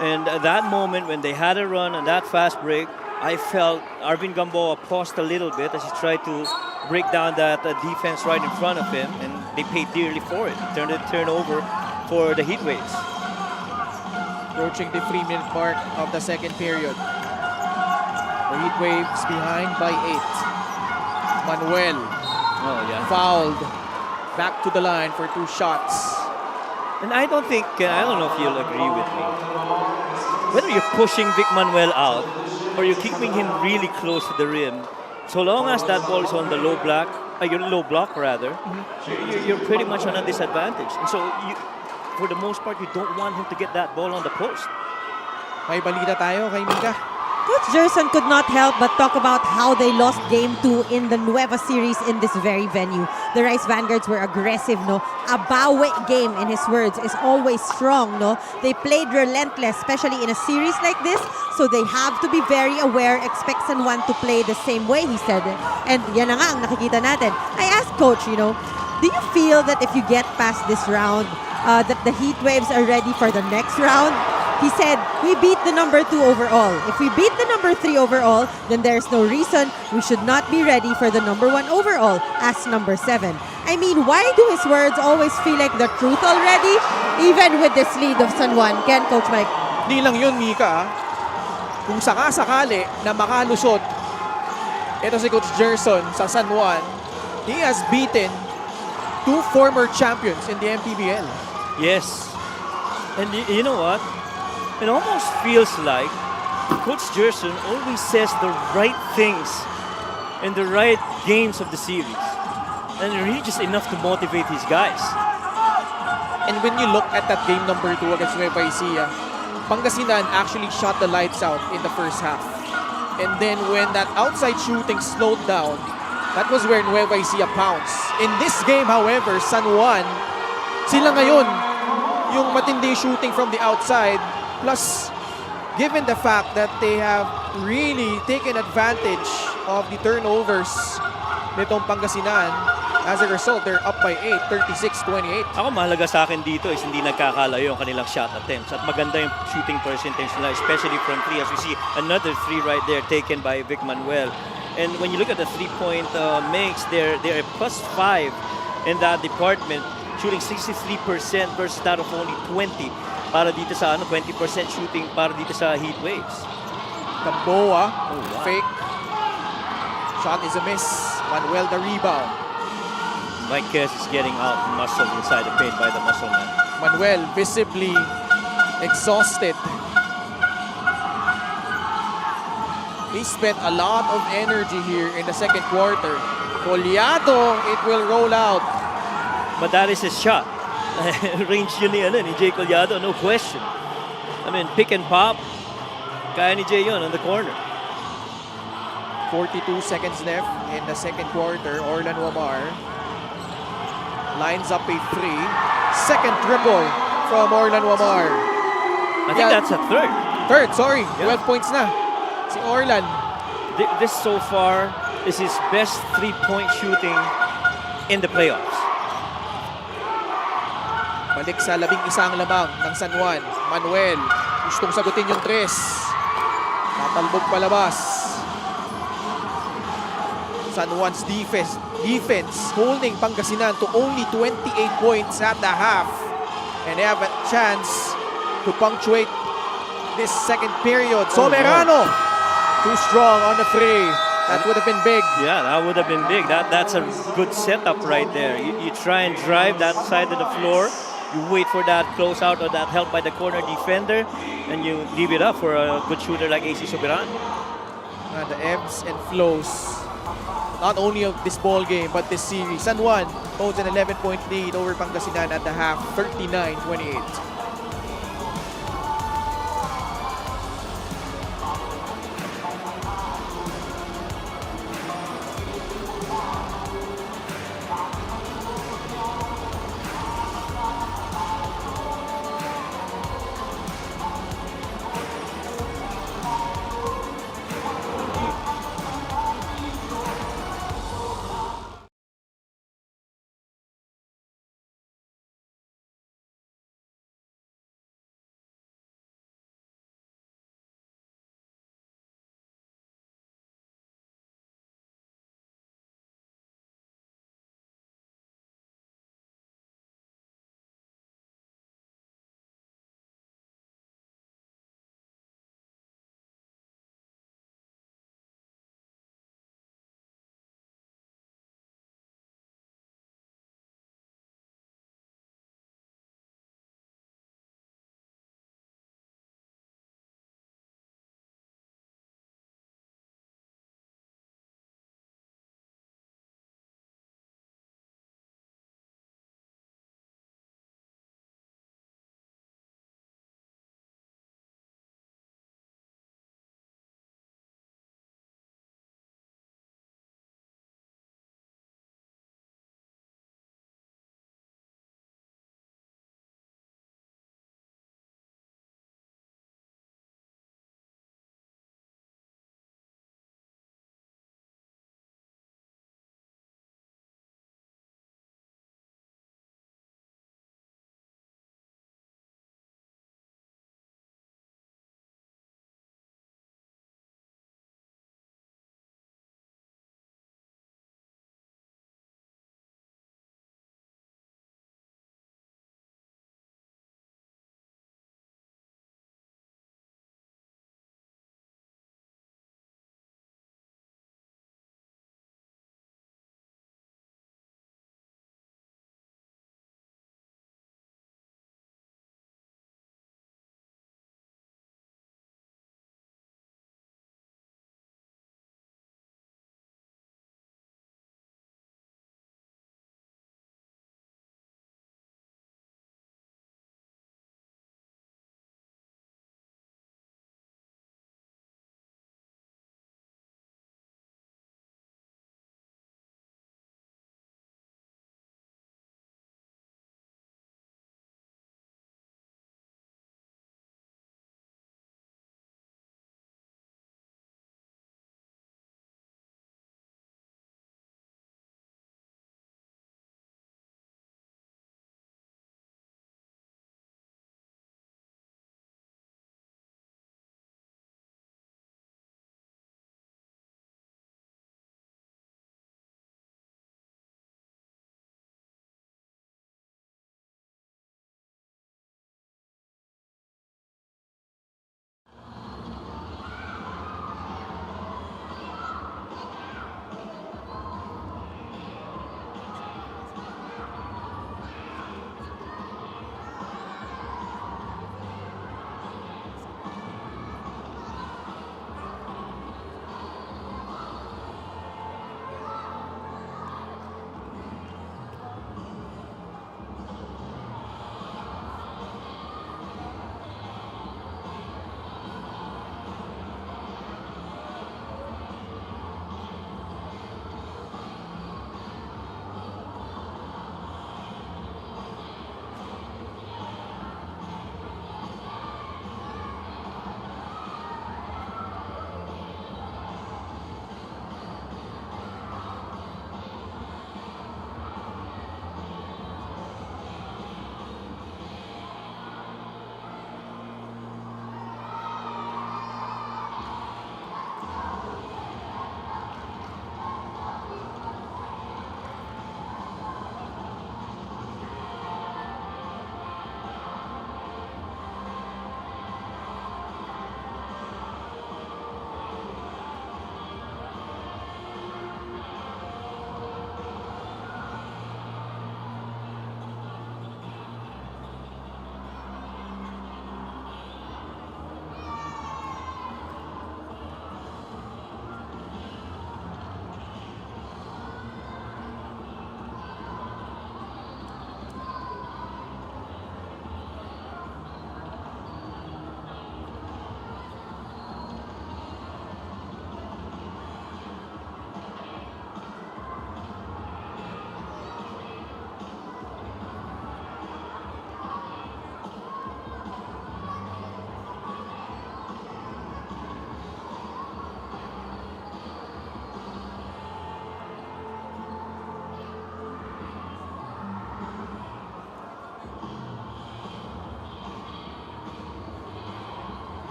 And at that moment when they had a run and that fast break, I felt Arvin Gamboa paused a little bit as he tried to break down that defense right in front of him, and they paid dearly for it. Turned it turnover for the Heatwaves. Approaching the 3-minute mark of the second period. The Heatwaves behind by 8. Manuel fouled. Back to the line for 2 shots. And I don't know if you'll agree with me. Whether you're pushing Vic Manuel out or you're keeping him really close to the rim, so long as that ball is on the low block, your low block rather, you're pretty much on a disadvantage. And so, for the most part, you don't want him to get that ball on the post. May balita tayo kay Mika. Coach Gerson could not help but talk about how they lost Game 2 in the Nueva series in this very venue. The Rice Vanguards were aggressive, no? A bawi game, in his words, is always strong, no? They played relentless, especially in a series like this, so they have to be very aware, expect San Juan to play the same way, he said. And yan na nga ang nakikita natin. I asked Coach, do you feel that if you get past this round, that the Heatwaves are ready for the next round? He said, we beat the number 2 overall. If we beat the number 3 overall, then there's no reason we should not be ready for the number 1 overall as number 7. I mean, why do his words always feel like the truth already? Even with this lead of San Juan. Ken, Coach Mike? Di lang yun, Mika. Kung sakasakali na makalusot ito si Coach Gerson sa San Juan, he has beaten 2 former champions in the MPBL. Yes. And you know what? It almost feels like Coach Gerson always says the right things in the right games of the series. And really just enough to motivate his guys. And when you look at that game number 2 against Nueva Ecija, Pangasinan actually shot the lights out in the first half. And then when that outside shooting slowed down, that was where Nueva Ecija pounced. In this game, however, San Juan, sila ngayon yung matindi shooting from the outside. Plus, given the fact that they have really taken advantage of the turnovers nitong Pangasinan, as a result, they're up by 8, 36-28. Ako mahalaga sa akin dito is hindi nagkakalayo yung kanilang shot attempts. At maganda yung shooting percentage nila, especially from 3. As we see, another 3 right there taken by Vic Manuel. And when you look at the 3-point makes, they're plus 5 in that department, shooting 63% versus that of only 20. Para dito sa 20% shooting para dito sa Heatwaves. Gamboa, fake. Shot is a miss. Manuel the rebound. Mike Kess is getting out muscled inside the paint by the muscle man. Manuel visibly exhausted. He spent a lot of energy here in the second quarter. Collado, it will roll out. But that is his shot. Range yun ni Jay Collado, no question. I mean, pick and pop. Kaya ni Jay yun on the corner. 42 seconds left in the second quarter. Orlan Wamar lines up a 3. Second triple from Orlan Wamar. I think that's a third. Third, sorry. Yeah. 12 points na. Si Orlan. This so far is his best 3-point shooting in the playoffs. Balik sa 11 lamang ng San Juan. Manuel, gustong sagutin yung 3. Tatalbog palabas. San Juan's defense holding Pangasinan to only 28 points at the half. And they have a chance to punctuate this second period. Soberano, too strong on the free. That would have been big. Yeah, that would have been big. That's a good setup right there. You try and drive that side of the floor. You wait for that closeout or that help by the corner defender, and you leave it up for a good shooter like AC Soberan. The ebbs and flows, not only of this ball game, but this series. San Juan holds an 11-point lead over Pangasinan at the half, 39-28.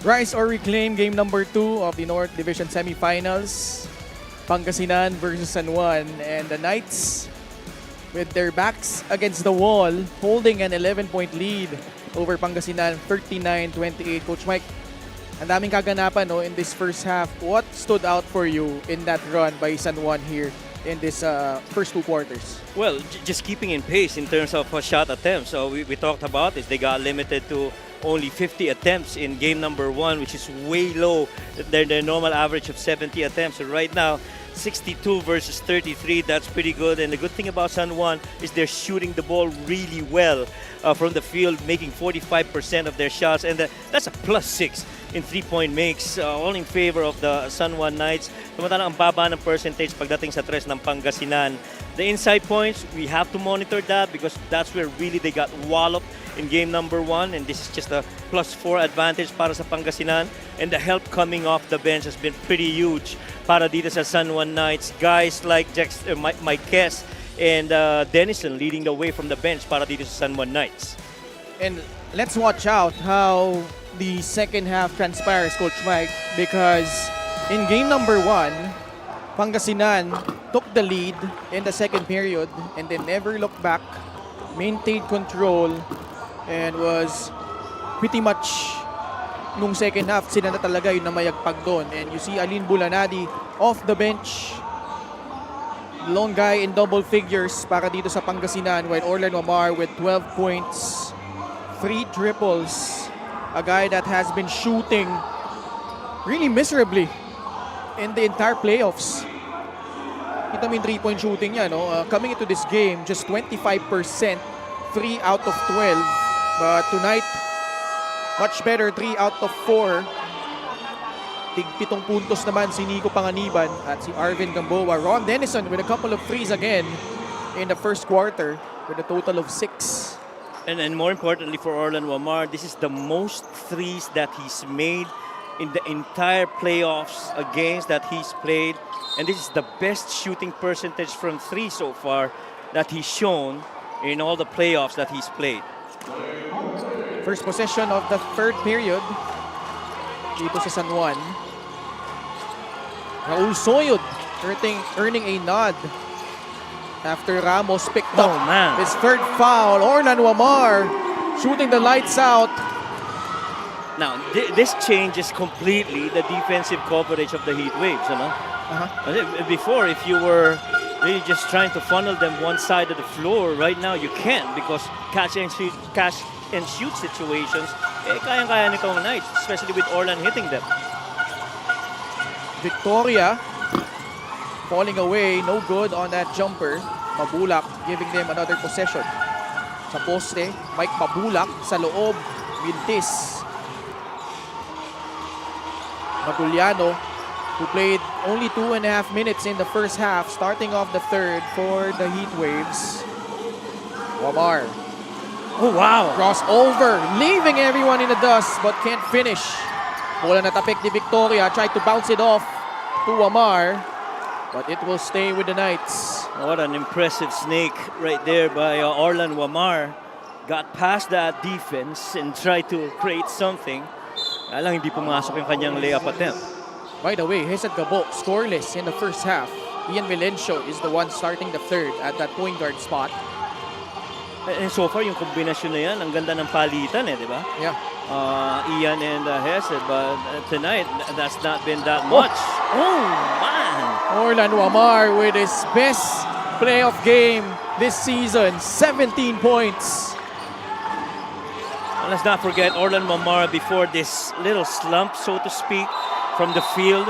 Rise or reclaim game number 2 of the North Division Semifinals. Pangasinan versus San Juan. And the Knights, with their backs against the wall, holding an 11-point lead over Pangasinan, 39-28. Coach Mike, ang daming kaganapan in this first half. What stood out for you in that run by San Juan here in this first 2 quarters? Well, just keeping in pace in terms of shot attempts. So we talked about this. They got limited to only 50 attempts in game number 1, which is way low. Their normal average of 70 attempts. So right now, 62 versus 33, that's pretty good. And the good thing about San Juan is they're shooting the ball really well from the field, making 45% of their shots. And that's a +6 in 3-point makes, all in favor of the San Juan Knights. Samantalang ang baba ng percentage pagdating sa tres ng Pangasinan. The inside points, we have to monitor that because that's where really they got walloped in game number 1, and this is just a +4 advantage para sa Pangasinan. And the help coming off the bench has been pretty huge para dito sa San Juan Knights. Guys like Mike Kess and Denison leading the way from the bench para dito sa San Juan Knights. And let's watch out how the second half transpires, Coach Mike, because in game number 1, Pangasinan took the lead in the second period and then never looked back, maintained control, and was pretty much nung second half, sila na talaga yung namayagpag doon. And you see Alin Bulanadi off the bench, lone guy in double figures para dito sa Pangasinan, while Orlan Wamar with 12 points, 3 triples, a guy that has been shooting really miserably in the entire playoffs. Kita mo yung 3-point shooting niya, no? Coming into this game, just 25%, 3 out of 12. But tonight, much better, 3 out of 4. Tig-7 puntos naman si Nico Panganiban at si Arvin Gamboa. Ron Denison with a couple of threes again in the first quarter with a total of 6. And more importantly for Orlan Wamar, this is the most threes that he's made in the entire playoffs games that he's played. And this is the best shooting percentage from 3 so far that he's shown in all the playoffs that he's played. First possession of the third period dito sa San Juan. Raul Soyud earning a nod after Ramos picked up his third foul. Orlan Wamar shooting the lights out. Now, this changes completely the defensive coverage of the Heat Waves. Before, if you were really just trying to funnel them one side of the floor, right now you can't because catch and shoot situations, kayang-kaya nitong Knights, especially with Orlan hitting them. Victoria falling away, no good on that jumper. Mabulak giving them another possession. Sa poste, Mike Mabulak sa loob, Mintis. Maguliano, who played only 2.5 minutes in the first half, starting off the third for the Heat Waves. Wamar. Oh, wow. Crossover, leaving everyone in the dust, but can't finish. Bola natapik ni Victoria, tried to bounce it off to Wamar, but it will stay with the Knights. What an impressive snake right there by Orlan Wamar. Got past that defense and tried to create something. Alang hindi pumasok yung kanyang layup attempt. By the way, Hesed Gabo scoreless in the first half. Ian Melencio is the one starting the third at that point guard spot. And so far, yung kombinasyon na yan, ang ganda ng palitan di ba? Yeah. Ian and Hesed, but tonight, that's not been that much. Oh, man! Orlan Wamar with his best playoff game this season, 17 points. Let's not forget Orlan Wamar before this little slump, so to speak, from the field.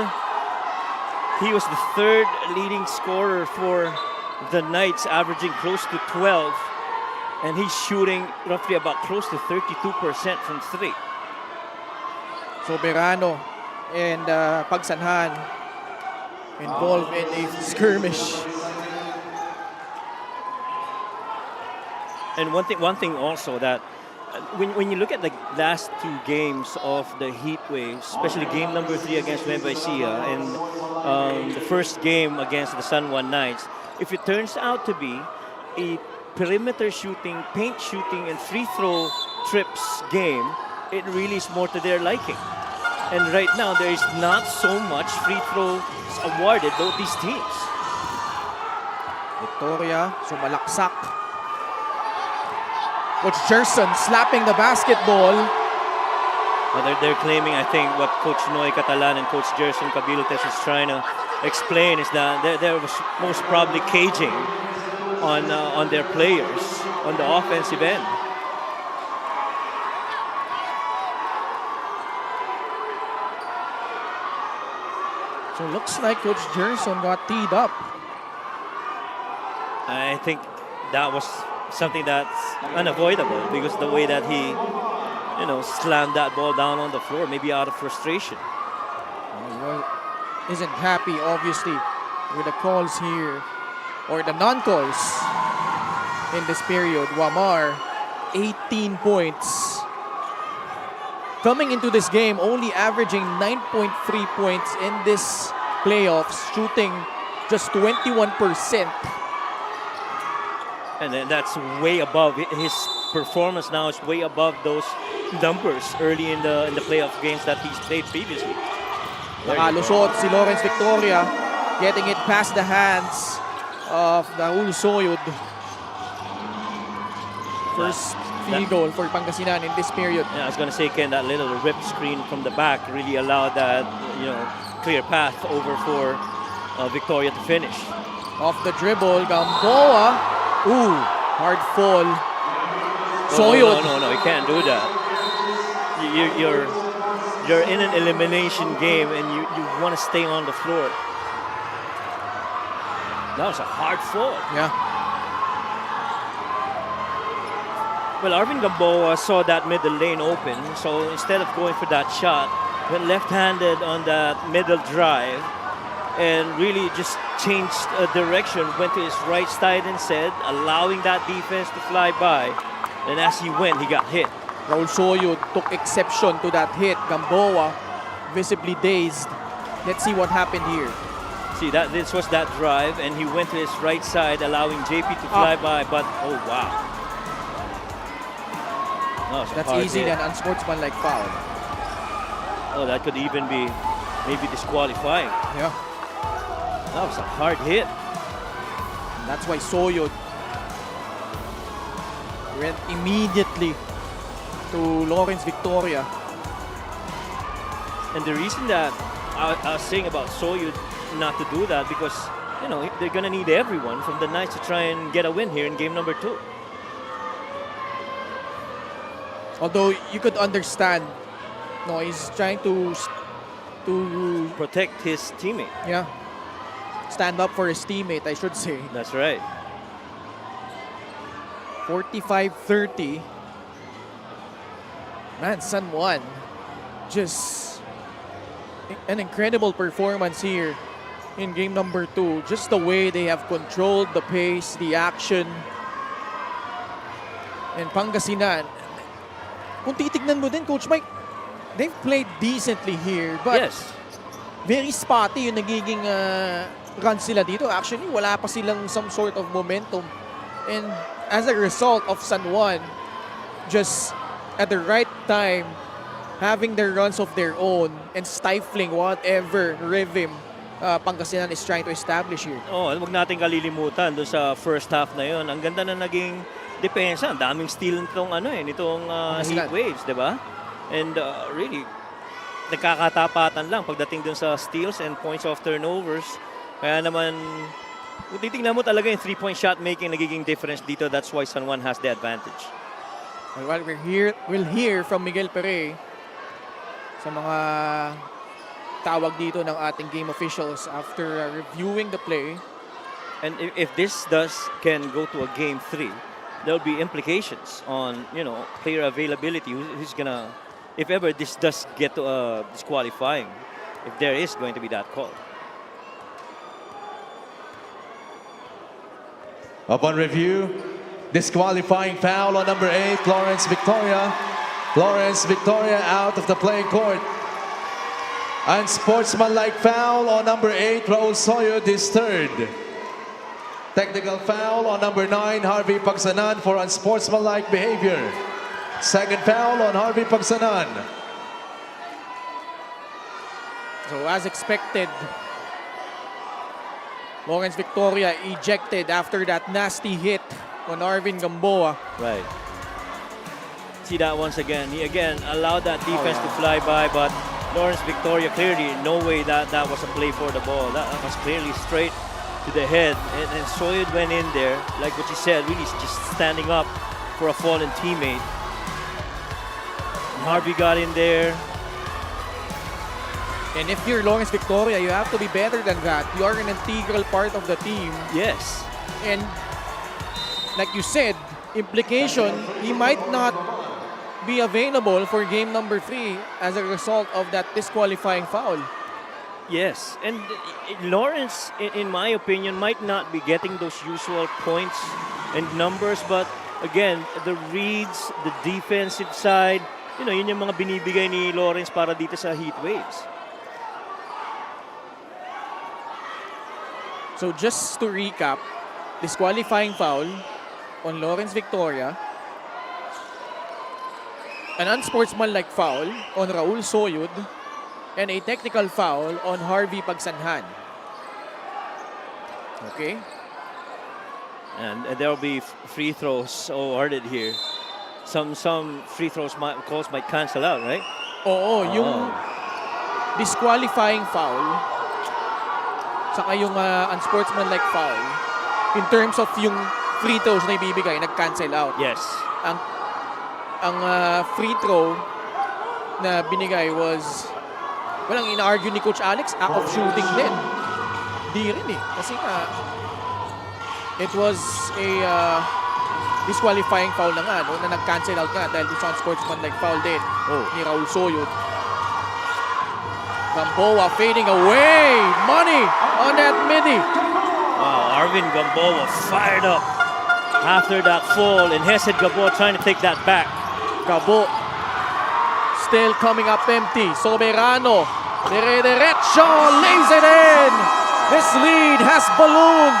He was the third leading scorer for the Knights, averaging close to 12. And he's shooting roughly about close to 32% from 3. Soberano and Pagsanhan involved in a skirmish. And one thing also that when you look at the last 2 games of the Heat Waves, especially game number 3 against Nueva and the first game against the San Juan Knights, if it turns out to be a perimeter shooting, paint shooting, and free throw trips game, it really is more to their liking. And right now, there is not so much free throws awarded both these teams. Victoria, sumalaksak. Coach Gerson slapping the basketball. They're claiming, I think, what Coach Noy Catalan and Coach Gerson Cabiltes is trying to explain is that they're most probably caging on their players on the offensive end. So looks like Coach Gerson got teed up. I think that was something that's unavoidable because the way that he, slammed that ball down on the floor, maybe out of frustration. Well, isn't happy, obviously, with the calls here, or the non-calls in this period. Wamar, 18 points. Coming into this game, only averaging 9.3 points in this playoffs, shooting just 21%. And then that's way above his performance now is way above those numbers early in the playoff games that he's played previously. Nakalusot si Lawrence Victoria, getting it past the hands of Raul Soyud. First field goal for Pangasinan in this period. Yeah, I was going to say, Ken, that little rip screen from the back really allowed that, clear path over for Victoria to finish. Off the dribble, Gamboa. Ooh, hard fall. Soyud. No, you can't do that. You're in an elimination game and you want to stay on the floor. That was a hard fall. Yeah. Well, Arvin Gamboa saw that middle lane open, so instead of going for that shot, went left-handed on that middle drive and really just changed direction, went to his right side instead, allowing that defense to fly by. And as he went, he got hit. Raul Soyud took exception to that hit. Gamboa visibly dazed. Let's see what happened here. See, this was that drive, and he went to his right side, allowing JP to fly by, but oh wow. No, That's easy than unsportsmanlike foul. Oh, that could even be maybe disqualifying. Yeah. That was a hard hit. That's why Soyud went immediately to Lawrence Victoria. And the reason that I was saying about Soyud not to do that because, they're going to need everyone from the Knights to try and get a win here in game number 2. Although you could understand, he's trying to Protect his teammate. yeah, stand up for his teammate, I should say. That's right. 45-30. Man, San Juan, just an incredible performance here in game number 2. Just the way they have controlled the pace, the action. And Pangasinan, kung titignan mo din, Coach Mike, they've played decently here, but Yes. very spotty yung nagiging runs sila dito. Actually, wala pa silang some sort of momentum. And as a result of San Juan, just at the right time, having their runs of their own and stifling whatever rhythm Pangasinan is trying to establish here. Oh, wag natin kalilimutan doon sa first half na 'yon. Ang ganda na naging depensa, ang daming steal nitong Heat Waves, 'di ba? And really nagkakatapatan lang pagdating dun sa steals and points of turnovers. Kaya naman kung titingnan mo talaga yung 3-point shot making nagiging difference dito, that's why San Juan has the advantage. Well, we'll hear from Miguel Pere sa mga tawag dito ng ating game officials after reviewing the play. And if this can go to a game 3, there'll be implications on, player availability. Who's gonna, if ever this does get to disqualifying, if there is going to be that call. Upon review, disqualifying foul on number 8, Lawrence Victoria. Lawrence Victoria out of the playing court. Unsportsmanlike foul on number 8, Raul Soyud, his third. Technical foul on number 9, Harvey Pagsanan for unsportsmanlike behavior. Second foul on Harvey Pagsanan. So as expected, Lawrence Victoria ejected after that nasty hit on Arvin Gamboa. Right. See that once again. He again allowed that defense to fly by, but Lawrence Victoria clearly, no way that was a play for the ball. That was clearly straight to the head. And Soyud went in there, like what you said, really just standing up for a fallen teammate. And Harvey got in there. And if you're Lawrence Victoria, you have to be better than that. You are an integral part of the team. Yes. And like you said, implication, he might not be available for game number 3 as a result of that disqualifying foul. Yes, and Lawrence, in my opinion, might not be getting those usual points and numbers, but again, the reads, the defensive side, yun yung mga binibigay ni Lawrence para dito sa heat waves. So just to recap, disqualifying foul on Lawrence Victoria, an unsportsmanlike foul on Raul Soyud, and a technical foul on Harvey Pagsanhan. Okay? And there will be free throws awarded here. Some free throws calls might cancel out, right? Oo, yung disqualifying foul saka yung unsportsmanlike foul, in terms of yung free throws na ibibigay, nag-cancel out. Yes. Ang free throw na binigay was, walang ina-argue ni Coach Alex, act of shooting din. Di rin eh. Kasi nga, it was a disqualifying foul na nga, no, na nag-cancel out nga dahil sa unsportsmanlike foul din ni Raul Soyud. Gamboa fading away. Money on that midi. Wow, Arvin Gamboa fired up after that fall, and Hesed Gamboa trying to take that back. Gabo still coming up empty. Soberano, dire-diretso, lays it in. This lead has ballooned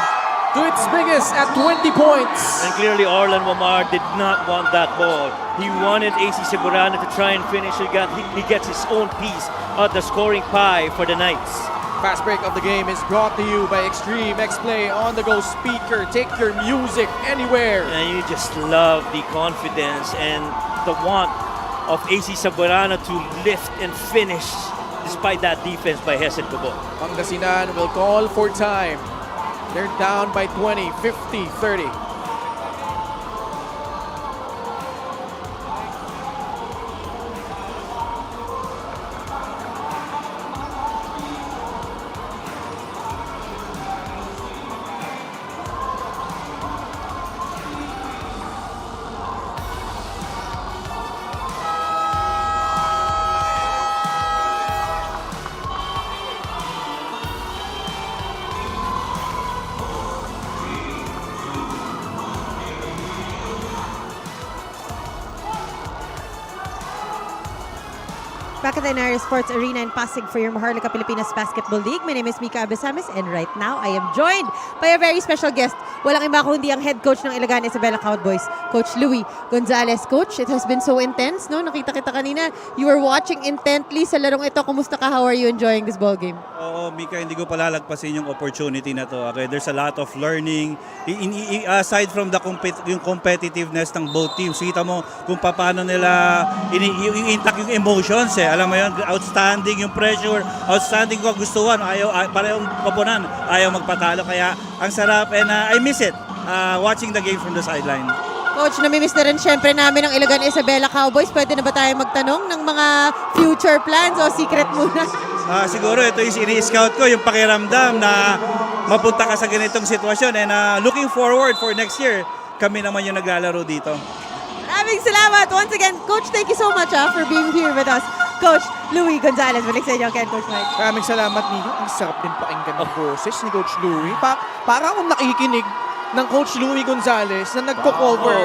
to its biggest at 20 points. And clearly Orlan Wamar did not want that ball. He wanted AC Ceburano to try and finish. He gets his own piece of the scoring pie for the Knights. Fast break of the game is brought to you by Extreme X-Play on-the-go speaker. Take your music anywhere. And you just love the confidence and the want of AC Ceburano to lift and finish despite that defense by Hesed Gabo. Pangasinan will call for time. They're down by 20, 50, 30. Back at the Naira Sports Arena in Pasig for your Maharlika Pilipinas Basketball League. My name is Mika Abesamis, and right now I am joined by a very special guest. Walang iba kundi ang head coach ng Ilagan Isabela Cowboys, Coach Louie Gonzalez. Coach, it has been so intense, no? Nakita kita kanina. You were watching intently sa larong ito. Kumusta ka? How are you enjoying this ball game? Oo, Mika, hindi ko palalagpasin yung opportunity na to. Okay, there's a lot of learning. Aside from the yung competitiveness ng both teams, kita mo kung paano nila intact yung emotions. Alam mo yun, outstanding yung pressure, outstanding kung gustuhan. Parehong kapunan, ayaw magpatalo. Kaya ang sarap, and I miss it, watching the game from the sideline. Coach, namimiss na rin syempre namin ang Ilagan Isabela Cowboys. Pwede na ba tayo magtanong ng mga future plans o secret muna? Siguro ito yung ini-scout ko, yung pakiramdam na mapunta ka sa ganitong sitwasyon, and looking forward for next year, kami naman yung naglalaro dito. Maraming salamat. Once again, Coach, thank you so much for being here with us. Coach Louie Gonzalez, balik sa inyo again, Coach Mike. Maraming salamat, Nico. Ang sarap din pakinggan ng boses ni Coach Louie. Para akong nakikinig ng Coach Louie Gonzalez na nagko-cover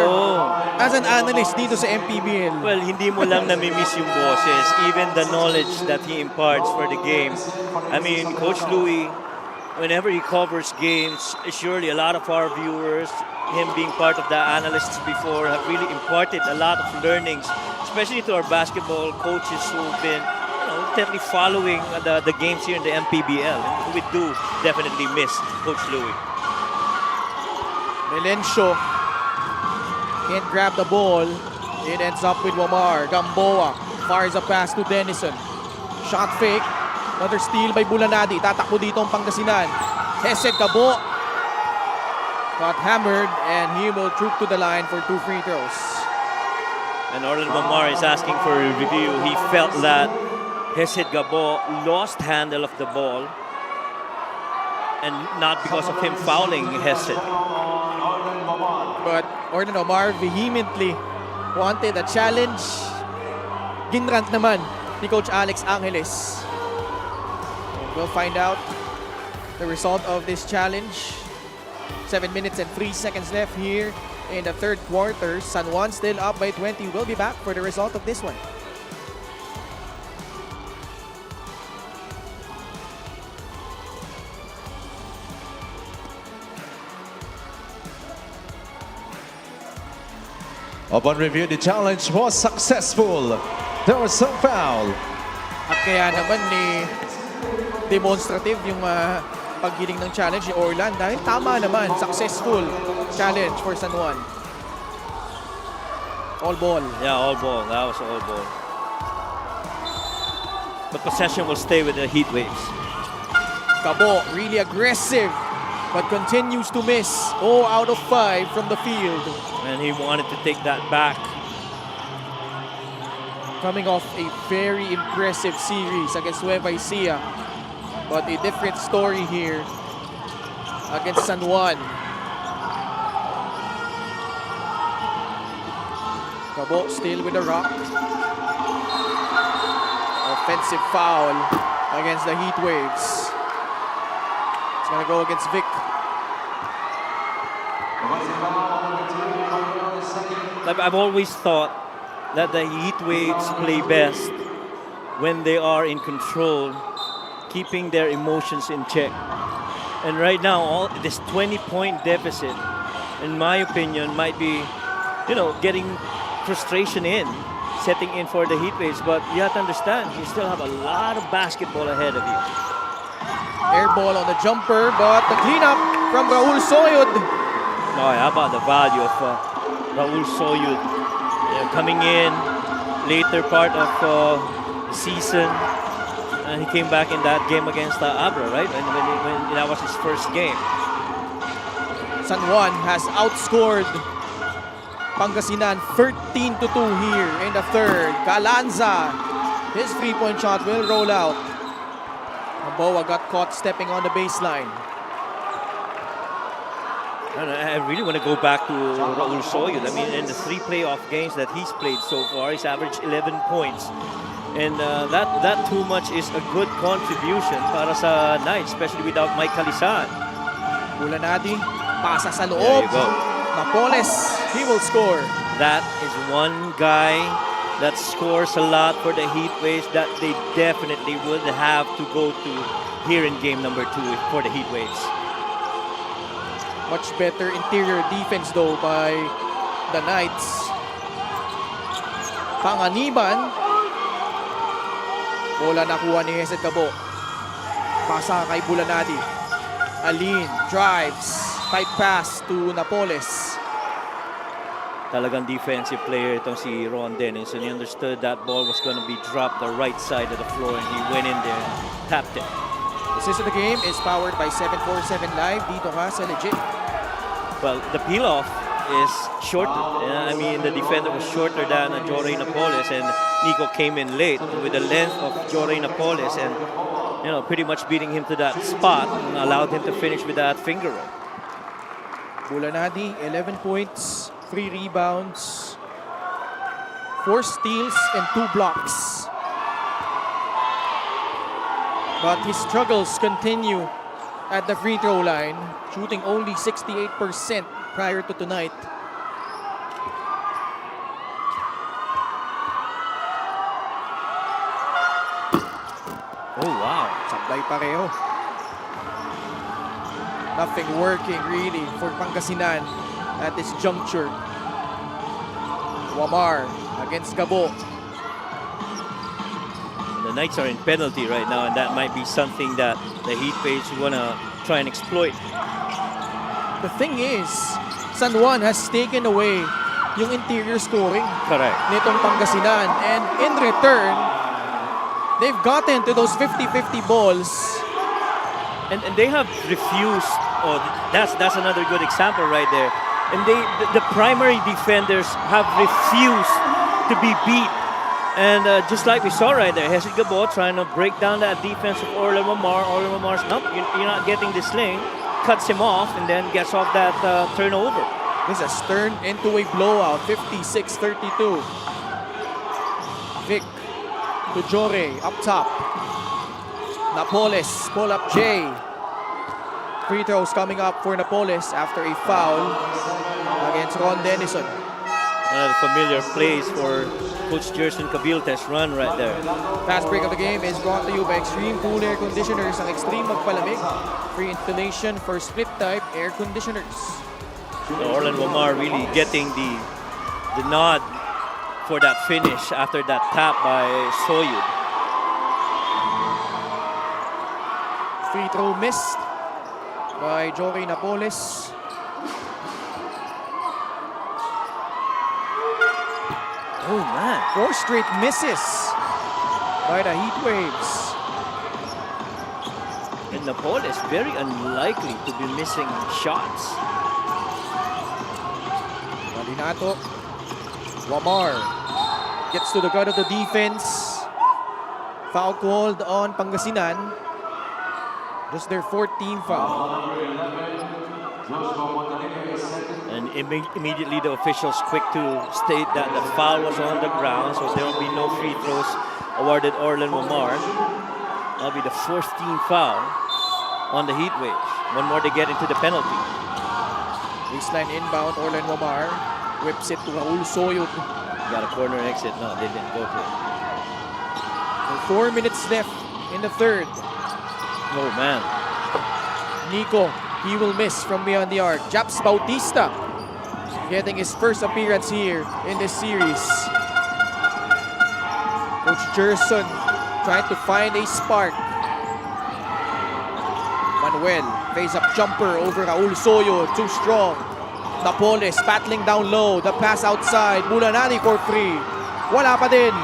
as an analyst dito sa MPBL. Well, hindi mo lang namimiss yung boses, even the knowledge that he imparts for the game. I mean, Coach Louie, whenever he covers games, surely a lot of our viewers, him being part of the analysts before, have really imparted a lot of learnings, especially to our basketball coaches who've been, intently following the games here in the MPBL. And we do definitely miss Coach Louis. Melencio can't grab the ball. It ends up with Wamar. Gamboa fires a pass to Denison. Shot fake. Another steal by Bulanadi. Tatakbo dito ang Pangasinan. Hesed Cabo got hammered and he will troop to the line for 2 free throws. And Orlando Wamar is asking for a review. He felt that Hesed Gabo lost handle of the ball and not because of him fouling Hesed. But Orlando Wamar vehemently wanted a challenge. Ginrant naman ni Coach Alex Angeles. We'll find out the result of this challenge. 7 minutes and 3 seconds left here in the third quarter. San Juan still up by 20. We'll be back for the result of this one. Upon review, the challenge was successful. There was some foul. At kaya naman demonstrative yung paggiling ng challenge ni Orlan dahil tama naman, successful challenge for San Juan. All ball. Yeah, all ball. That was all ball. The possession will stay with the Heat Waves. Cabo really aggressive but continues to miss. 0 out of 5 from the field. And he wanted to take that back. Coming off a very impressive series against Nueva Ecija. But a different story here against San Juan. Cabo still with the rock. Offensive foul against the Heat Waves. It's gonna go against Vic. I've always thought that the Heat Waves play best when they are in control, keeping their emotions in check. And right now, this 20-point deficit, in my opinion, might be, getting frustration setting in for the Heat Waves. But you have to understand, you still have a lot of basketball ahead of you. Air ball on the jumper, but the cleanup from Raul Soyud. No, how about the value of Raul Soyud coming in later part of the season? And he came back in that game against Abra, right? When that was his first game. San Juan has outscored Pangasinan 13-2 here in the third. Galanza, his three-point shot will roll out. Gamboa got caught stepping on the baseline. I really want to go back to Raul Soyud. I mean, in the 3 playoff games that he's played so far, he's averaged 11 points. And that too much is a good contribution para sa Knights, especially without Mike Calisan. Bulanadi, pasa sa There loob. you go. Napoles, he will score. That is one guy that scores a lot for the Heat Waves that they definitely would have to go to here in game number 2 for the Heat Waves. Much better interior defense though by the Knights. Panganiban. Bola nakuha ni Hesed Cabo. Pasa kay Bulanadi. Alin drives. Tight pass to Napoles. Talagang defensive player itong si Ron Dennis, and he understood that ball was going to be dropped the right side of the floor, and he went in there and tapped it. This is the game is powered by 747 Live. Dito ka sa Legit. Well, the peel-off is shorter. I mean, the defender was shorter than Joray Napoles, and Nico came in late with the length of Joray Napoles, and pretty much beating him to that spot and allowed him to finish with that finger roll. Bulanadi, 11 points, 3 rebounds, 4 steals, and 2 blocks. But his struggles continue at the free throw line, shooting only 68% prior to tonight. Oh, wow. Sablay pareho. Nothing working really for Pangasinan at this juncture. Wamar against Gabo. The The Knights are in penalty right now, and that might be something that the Heat Waves want to try and exploit. The thing is, San Juan has taken away yung interior scoring Correct. nitong Pangasinan. And in return, they've gotten to those 50-50 balls. And they have refused. Oh, that's another good example right there. And the primary defenders have refused to be beat. And just like we saw right there, Hesed Gabo trying to break down that defense of Orlan Mamar. Orlan Mamar's, nope, you're not getting the sling. Cuts him off and then gets off that turnover. This has turned into a blowout, 56-32. Vic to Jore, up top. Napoles, pull up Jay. Free throws coming up for Napoles after a foul against Ron Denison. One of the familiar plays for Coach Jerson Cabilte's run right there. Fast break of the game is brought to you by Extreme Cool Air Conditioners. Ang Extreme Magpalamig. Free installation for split type air conditioners. So Orlan Wamar really getting the nod for that finish after that tap by Soyud. Free throw missed by Jory Napoles. Oh man. 4 straight misses by the Heat Waves. And Napoles very unlikely to be missing shots. Malinato. Wamar gets to the gut of the defense. Foul called on Pangasinan. Just their 14th foul. And immediately the officials quick to state that the foul was on the ground, so there will be no free throws awarded Orlan Wamar. That'll be the 14th foul on the Heat Waves. One more to get into the penalty. Baseline inbound, Orlan Wamar whips it to Raul Soyud. Got a corner exit. No, they didn't go to it. 4 minutes left in the third. Oh man. Nico, he will miss from beyond the arc. Japs Bautista getting his first appearance here in this series. Coach Jerson trying to find a spark. Manuel, face-up jumper over Raul Soyo, too strong. Napoles battling down low, the pass outside. Bulanani for free. Wala pa din.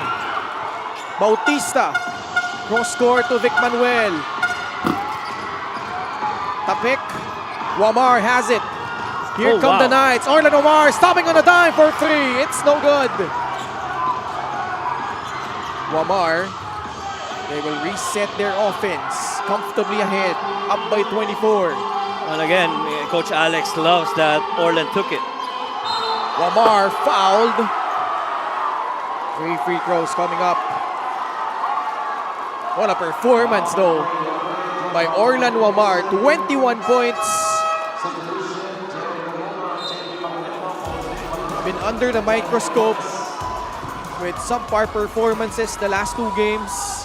Bautista, cross court to Vic Manuel. Tapik, Wamar has it. Here come the Knights. Orlan Wamar stopping on the dime for 3. It's no good. Wamar, they will reset their offense. Comfortably ahead, up by 24. And again, Coach Alex loves that Orlan took it. Wamar fouled. 3 free throws coming up. What a performance though by Orlan Wamar. 21 points. Been under the microscope with subpar performances the last 2 games.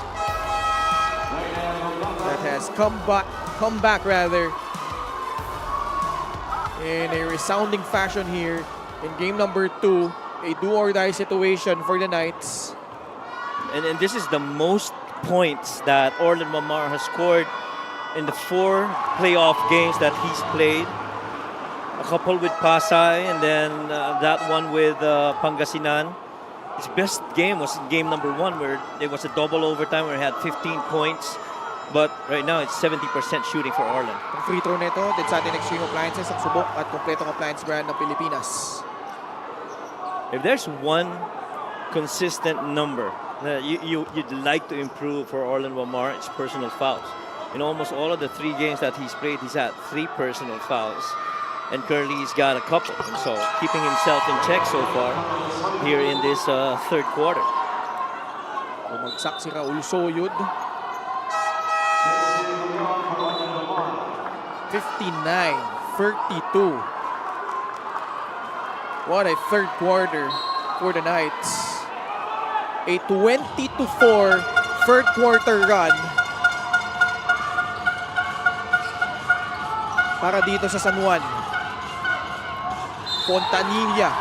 That has come back rather in a resounding fashion here in game number 2. A do-or-die situation for the Knights. And this is the most points that Orlan Wamar has scored in the 4 playoff games that he's played. A couple with Pasay and then that one with Pangasinan. His best game was in game number 1 where it was a double overtime where he had 15 points. But right now, it's 70% shooting for Orlan. Ang free throw nito, din sa ating Extreme Appliances, ang subok at kompletong appliance brand ng Pilipinas. If there's one consistent number that you'd like to improve for Orlan Wamar, it's personal fouls. In almost all of the 3 games that he's played, he's had 3 personal fouls. And currently he's got a couple. And so keeping himself in check so far here in this third quarter. Bumagsak si Raul Soyud. 59-32. What a third quarter for the Knights. A 20-4 third quarter run para dito sa San Juan. Fontanilla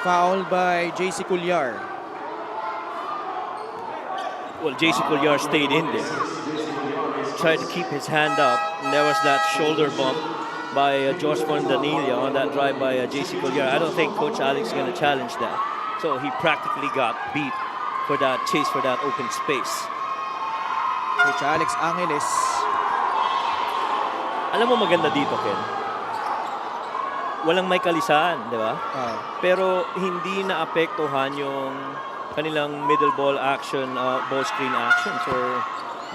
fouled by JC Culyar. well, JC Collier stayed in there. Tried to keep his hand up, and there was that shoulder bump by Josh Fontanilla on that drive by JC Collier. I don't think Coach Alex is going to challenge that. So he practically got beat for that chase for that open space. Coach Alex Angeles. Alam mo maganda dito, Ken? Walang may kalisaan, di ba? Pero hindi naapektuhan yung kanilang middle ball action, ball screen actions or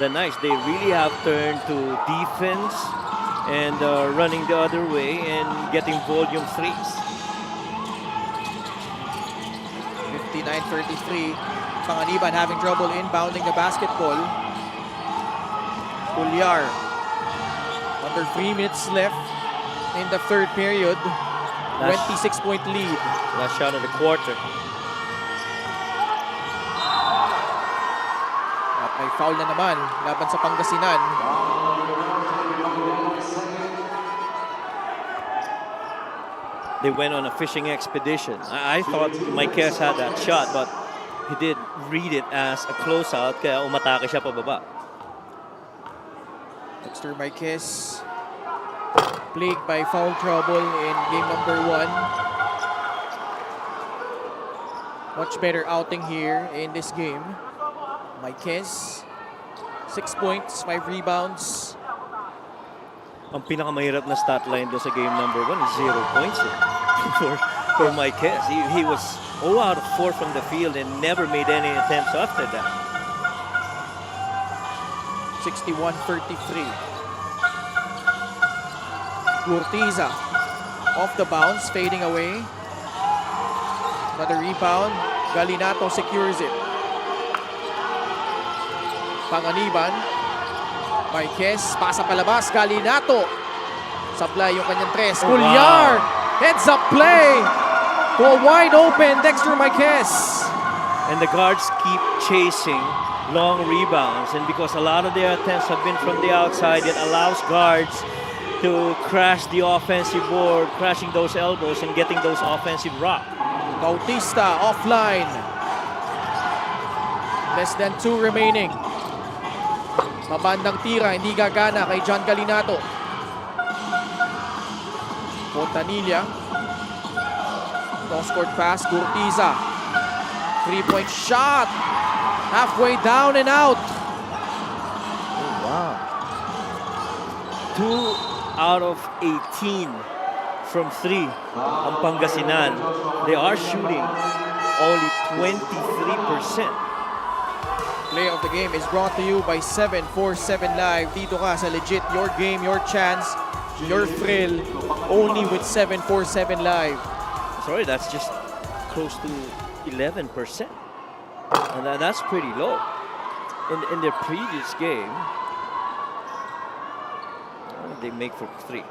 the Knights. They really have turned to defense and running the other way and getting volume threes. 59-33. Panganiban having trouble inbounding the basketball. Collier. Under 3 minutes left in the third period. 26-point lead. Last shot of the quarter. At may foul na naman laban sa Pangasinan. They went on a fishing expedition. I thought Marquez had that shot, but he did read it as a closeout, kaya umatake siya pababa. Dexter Marquez plagued by foul trouble in game number 1. Much better outing here in this game. Marquez, 6 points, 5 rebounds. Ang pinakamahirap na stat line doon sa game number 1 is 0 points for Marquez. He was 0 out of 4 from the field and never made any attempts after that. 61-33. Urtiza off the bounce, fading away. Another rebound. Galinato secures it. Panganiban. Marquez, pasa palabas. Galinato. Supply yung kanyang tres. Collier. Heads up play to a wide open Dexter Marquez. And the guards keep chasing long rebounds. And because a lot of their attempts have been from the outside, it allows guards to crash the offensive board, crashing those elbows and getting those offensive rock. Bautista offline. Less than 2 remaining. Mabandang tira, hindi gagana kay John Galinato. Fontanilla. Cross-court pass, Urtiza. 3-point shot. Halfway down and out. Oh, wow. 2 out of 18 from 3 ang Pangasinan. They are shooting only 23%. Play of the game is brought to you by 747 Live. Dito ka sa legit, your game, your chance, your thrill, only with 747 Live. Sorry, that's just close to 11%. And that's pretty low. In their previous game, they make for 3.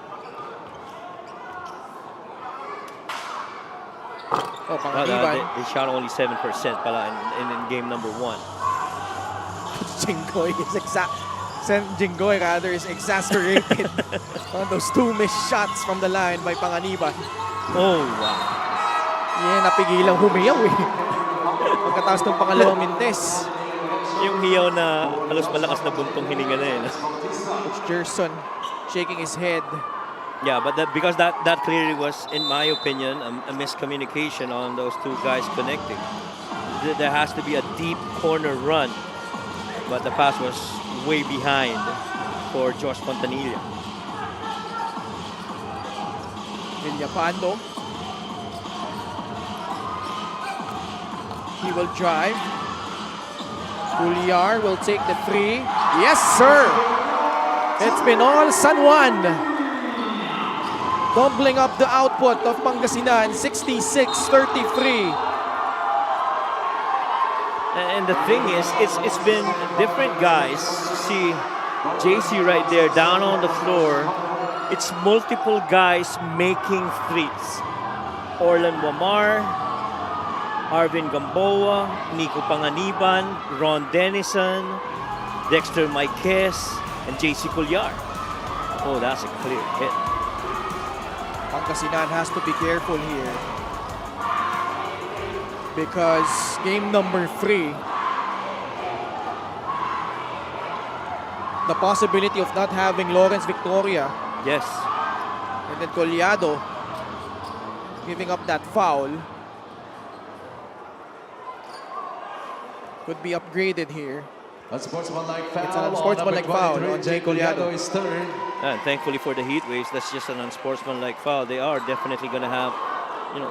Oh, Panganiban. They shot only 7% pala in game number 1. Jinggoy is exasperated on those 2 missed shots from the line by Panganiban. Oh, wow. Yeah, napigilang humiyaw eh. Pagkatapos ng pangalawang mintes. Yung hiyaw na halos malakas na buntong hininga na yun. Coach Gerson shaking his head. Yeah, but because that clearly was, in my opinion, a miscommunication on those 2 guys connecting. There has to be a deep corner run, but the pass was way behind for Josh Fontanilla. Villapando. He will drive. Collier will take the 3. Yes, sir! It's been all San Juan. Doubling up the output of Pangasinan, 66-33. And the thing is, it's been different guys. See JC right there down on the floor. It's multiple guys making threes. Orlan Wamar, Arvin Gamboa, Nico Panganiban, Ron Denison, Dexter Marquez, and JC Collier. Oh, that's a clear hit. Pangasinan has to be careful here. Because game number 3 the possibility of not having Lawrence Victoria. Yes. And then Collado giving up that foul. Could be upgraded here. Unsportsmanlike foul. It's an unsportsmanlike foul on Jay Collado. is third. And thankfully for the Heat Waves, that's just an unsportsmanlike foul. They are definitely going to have,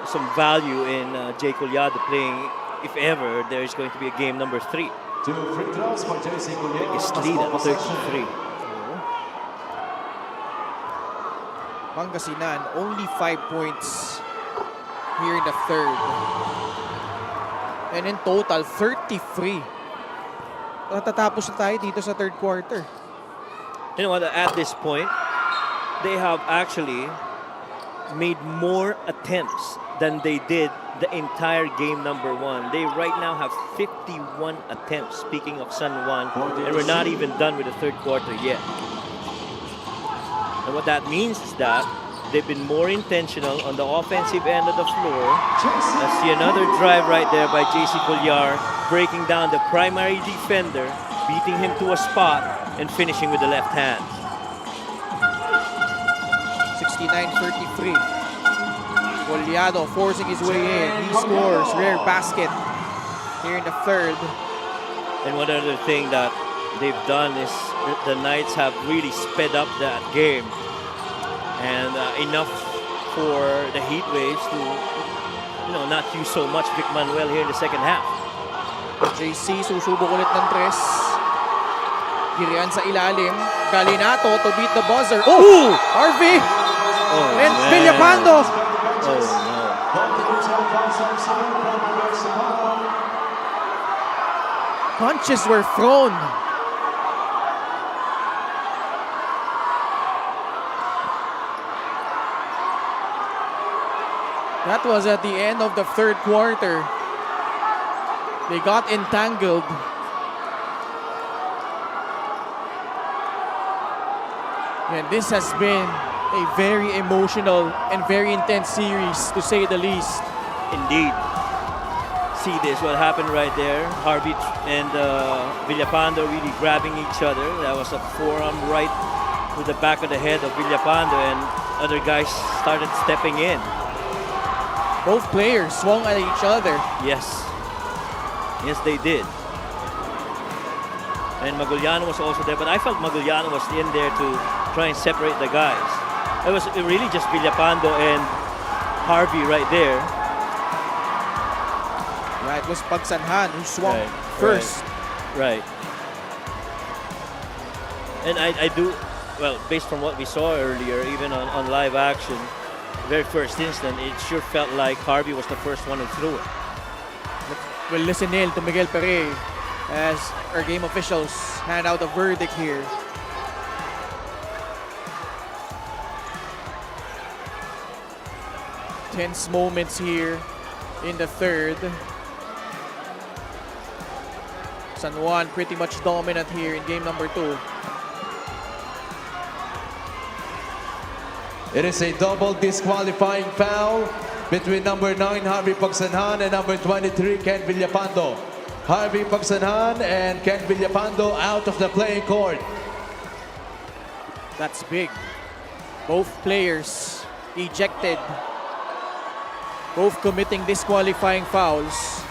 some value in Jay Collado playing if ever there is going to be a game number 3. 2 free throws for JC Collado. Biggest lead at 33. Pangasinan only 5 points here in the third. And in total, 33. Natatapos na tayo dito sa third quarter. You know what, at this point, they have actually made more attempts than they did the entire game number 1. They right now have 51 attempts, speaking of San Juan, and we're not even done with the third quarter yet. And what that means is that they've been more intentional on the offensive end of the floor. I see another drive right there by JC Colliar, breaking down the primary defender, beating him to a spot, and finishing with the left hand. 69-33. Collado forcing his way in. He scores. Rare basket here in the third. And one other thing that they've done is the Knights have really sped up that game. And enough for the Heat Waves to, not use so much Vic Manuel here in the second half. JC susubok ulit ng tres. Girian sa ilalim. Galinato to beat the buzzer. Oh! Harvey! Oh, And man. Villapando. Oh, no. Punches were thrown. That was at the end of the third quarter. They got entangled. And this has been a very emotional and very intense series, to say the least. Indeed. See this, what happened right there. Harvey and Villapando really grabbing each other. That was a forearm right to the back of the head of Villapando, and other guys started stepping in. Both players swung at each other. Yes. Yes, they did. And Maguliano was also there, but I felt Maguliano was in there to try and separate the guys. It was really just Villapando and Harvey right there. Yeah, it was Pagsanhan who swung Right, first. Right. And I do, well, based from what we saw earlier, even on live action, very first instant, it sure felt like Harvey was the first one who threw it. We'll listen in to Miguel Pere as our game officials hand out a verdict here. Tense moments here in the third. San Juan pretty much dominant here in game number 2. It is a double disqualifying foul between number 9, Harvey Pagsanhan, and number 23, Ken Villapando. Harvey Pagsanhan and Ken Villapando out of the playing court. That's big. Both players ejected. Both committing disqualifying fouls.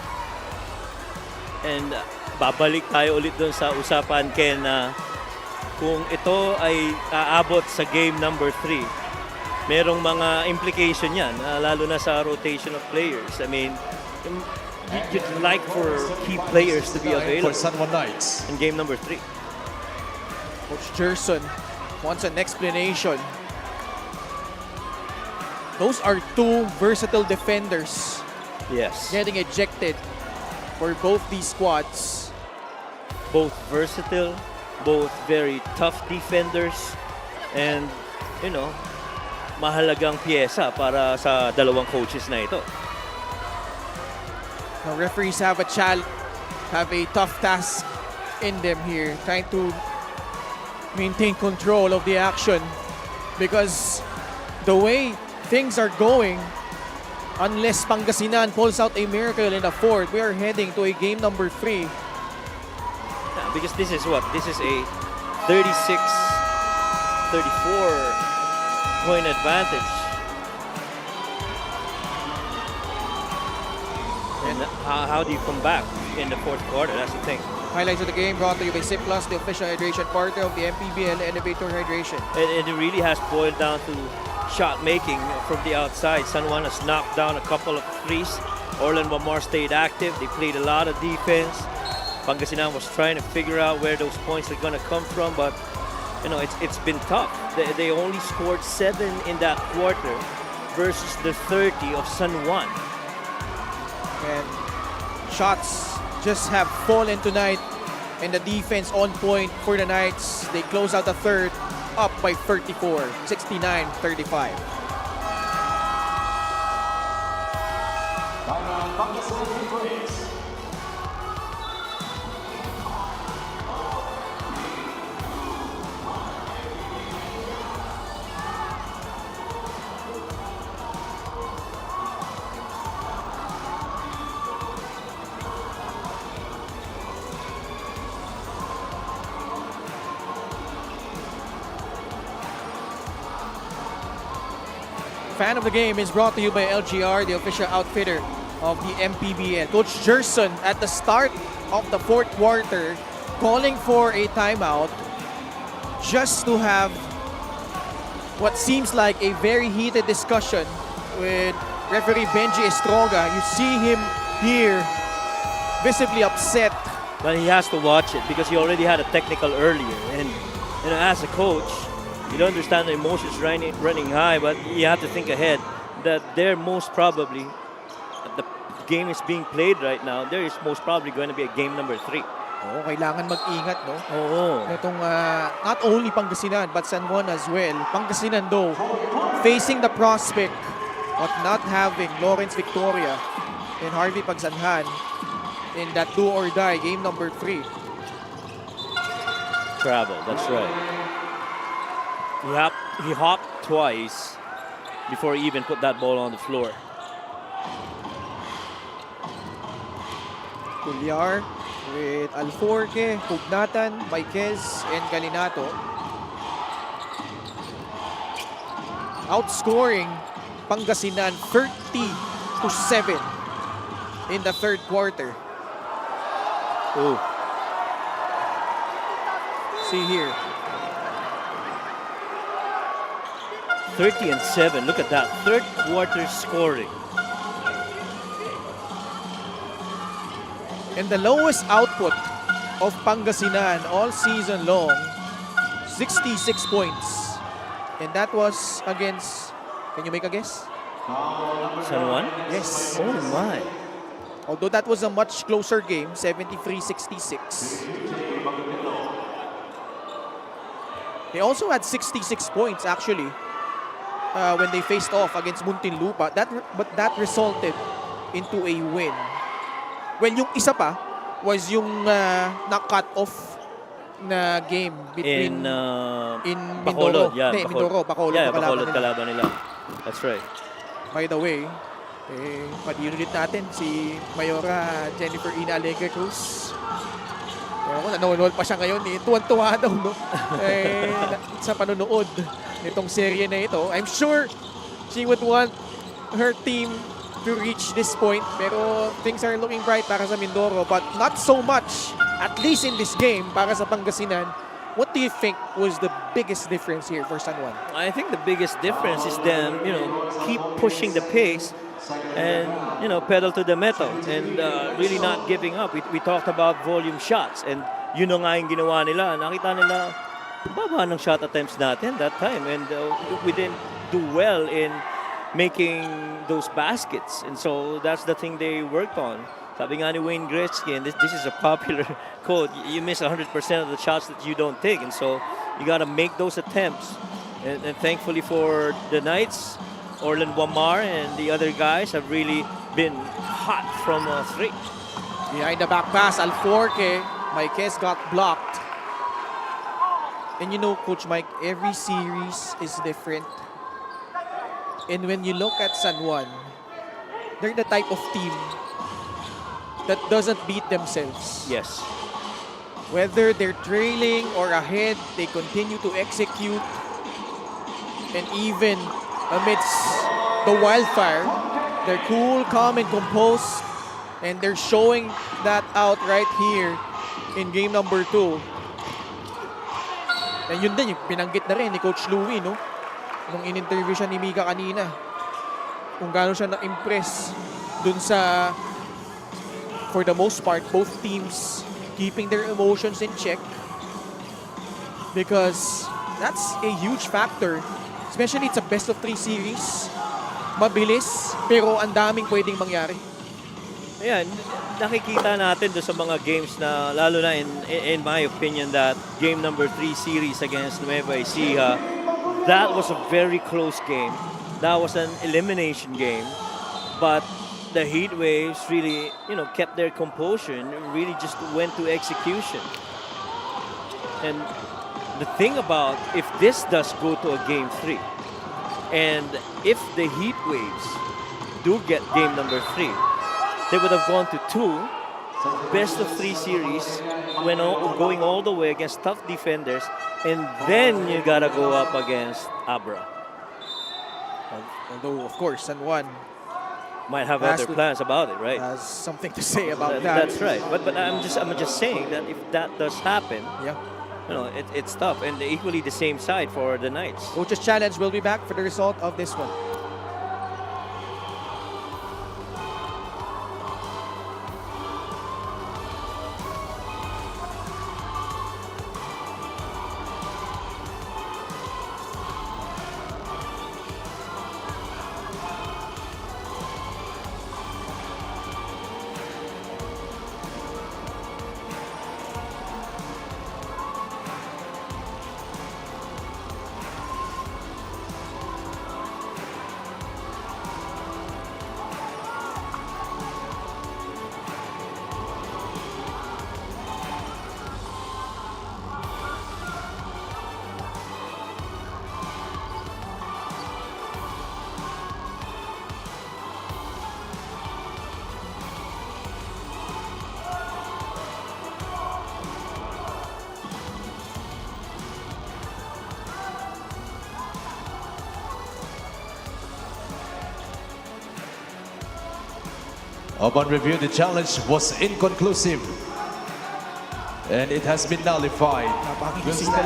And babalik tayo ulit doon sa usapan, Ken, na kung ito ay aabot sa game number 3, merong mga implication yan, lalo na sa rotation of players. I mean, you'd like for key players to be available For San Juan Knights. in game number 3. Coach Gerson wants an explanation. Those are two versatile defenders Yes. getting ejected for both these squads. Both versatile, both very tough defenders, and, mahalagang pyesa para sa dalawang coaches na ito. Now referees have a tough task in them here, trying to maintain control of the action, because the way things are going, unless Pangasinan pulls out a miracle in the fourth, we are heading to a game number 3. Yeah, because this is what? This is a 36-34 point advantage. And how do you come back in the fourth quarter? That's the thing. Highlights of the game brought to you by SIP Plus, the official hydration partner of the MPBL Elevator Hydration. And it really has boiled down to shot making from the outside. San Juan has knocked down a couple of threes. Orlan Wamar stayed active. They played a lot of defense. Pangasinan was trying to figure out where those points are going to come from, but you know, it's been tough. They only scored 7 in that quarter versus the 30 of San Juan. And shots just have fallen tonight, and the defense on point for the Knights. They close out the third up by 34, 69-35. Fan of the game is brought to you by LGR, the official outfitter of the MPBL. Coach Gerson at the start of the fourth quarter calling for a timeout just to have what seems like a very heated discussion with referee Benji Estroga. You see him here visibly upset. But he has to watch it because he already had a technical earlier. And you know, as a coach, you don't understand the emotions running high, but you have to think ahead that they're most probably, the game is being played right now, there is most probably going to be a game number 3. Oh, kailangan mag-ingat, no? Oo. Itong not only Pangasinan but San Juan as well. Pangasinan though, facing the prospect of not having Lawrence Victoria and Harvey Pagsanhan in that do or die game number 3. Travel, that's right. He hopped twice before he even put that ball on the floor. Culyar with Alforque, Pugnatan, Maiquez, and Galinato. Outscoring Pangasinan 30-7 in the third quarter. Ooh. See here. 30-7. Look at that. Third quarter scoring. And the lowest output of Pangasinan all season long, 66 points. And that was against, can you make a guess? San Juan? Yes. Oh my. Although that was a much closer game, 73-66. They also had 66 points actually when they faced off against Muntinlupa. But that resulted into a win. Well, yung isa pa was yung na-cut off na game between in Mindoro. Bacolod, yeah, Mindoro, Bacolod, yeah, Bacolod kalaban nila. That's right. By the way, pag-unit natin si Mayora Jennifer Ina Alegre Cruz. Pero kung nanonood pa siya ngayon, tuwan-tuwa daw, no? Sa panonood nitong serye na ito. I'm sure she would want her team to reach this point. Pero things are looking bright para sa Mindoro, but not so much, at least in this game, para sa Pangasinan. What do you think was the biggest difference here for San Juan? I think the biggest difference is them, keep pushing the pace and, pedal to the metal and really not giving up. We talked about volume shots and yun nga yung ginawa nila. Nakita nila, baba ng shot attempts natin that time and we didn't do well in making those baskets. And so that's the thing they worked on. Sabi nga ni Wayne Gretzky, and this is a popular quote, you miss 100% of the shots that you don't take. And so you got to make those attempts. And thankfully for the Knights, Orlan Wamar and the other guys have really been hot from 3. Behind the back pass, Alforque, Maiquez got blocked. And Coach Mike, every series is different. And when you look at San Juan, they're the type of team that doesn't beat themselves. Yes. Whether they're trailing or ahead, they continue to execute. And even amidst the wildfire, they're cool, calm, and composed. And they're showing that out right here in game number 2. And yun din, yung binanggit na rin ni Coach Louie, no? Nung in-interview siya ni Mika kanina. Kung gaano siya na-impress dun sa, for the most part, both teams keeping their emotions in check. Because that's a huge factor. Especially it's a best of 3 series. Mabilis, pero ang daming pwedeng mangyari. Ayan, nakikita natin doon sa mga games na, lalo na in my opinion, that game number 3 series against Nueva Ecija, that was a very close game. That was an elimination game. But the Heat Waves really, kept their composure and really just went to execution. And the thing about, if this does go to a game 3, and if the Heat Waves do get game number 3, they would have gone to 2 best of 3 series when going all the way against tough defenders, and then you gotta go up against Abra. Although, of course, San Juan Might have other plans about it, right? has something to say about that. That's right. But I'm just saying that if that does happen, Yeah. it's tough, and equally the same side for the Knights. Coach's Challenge will be back for the result of this one. Upon review, the challenge was inconclusive. And it has been nullified. Napakigising na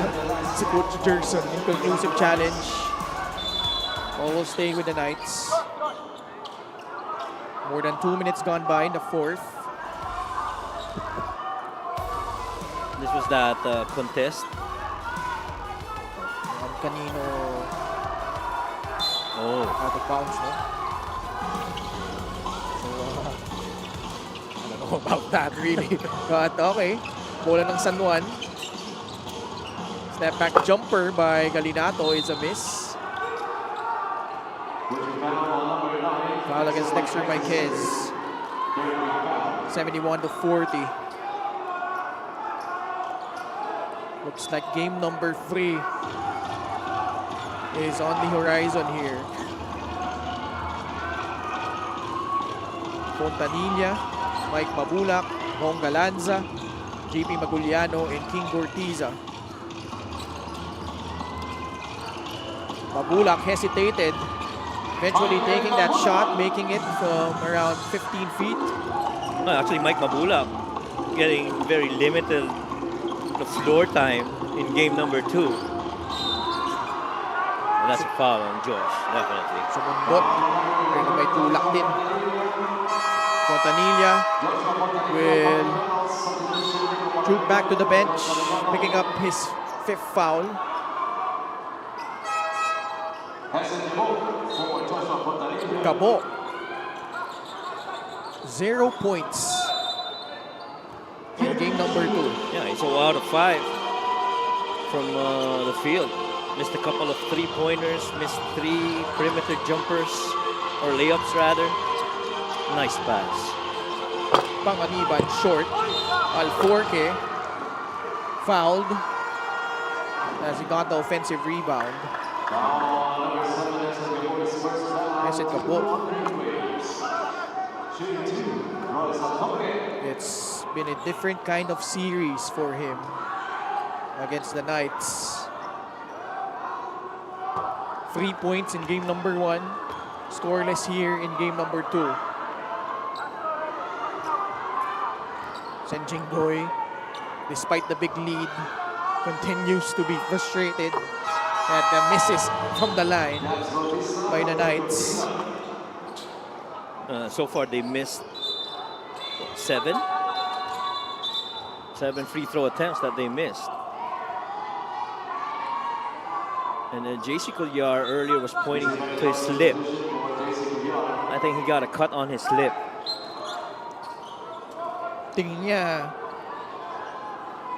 si Coach Jerson. Inconclusive challenge. All will stay with the Knights. More than 2 minutes gone by in the 4th. This was that contest. Ang kanino out of bounds, no? So, I don't know about that really. But okay. Bola ng San Juan. Step back jumper by Galinato is a miss. Foul against Dexter Marquez. 71-40. Looks like game number 3 is on the horizon here. Fontanilla, Mike Mabulak, Hong Galanza, JP Maguliano, and King Gortiza. Mabulak hesitated, eventually taking that shot, making it from around 15 feet. No, actually, Mike Mabula getting very limited floor time in game number 2. And that's a foul on Josh, definitely. Sumundot, pero may tulak din. Fontanilla will troop back to the bench, picking up his 5th foul. Cabo. 0 points in game number 2. Yeah, he's 0 out of 5 from the field. Missed a couple of 3-pointers, missed 3 perimeter jumpers, or layups rather. Nice pass. Panganiban short. Alforque fouled as he got the offensive rebound. Yes, it Cabo. It's been a different kind of series for him against the Knights. 3 points in game number 1. Scoreless here in game number 2. Sen Jinggoy, despite the big lead, continues to be frustrated at the misses from the line by the Knights. So far, they missed 7 free throw attempts that they missed. And JC Collier earlier was pointing to his lip. I think he got a cut on his lip. Tingin niya,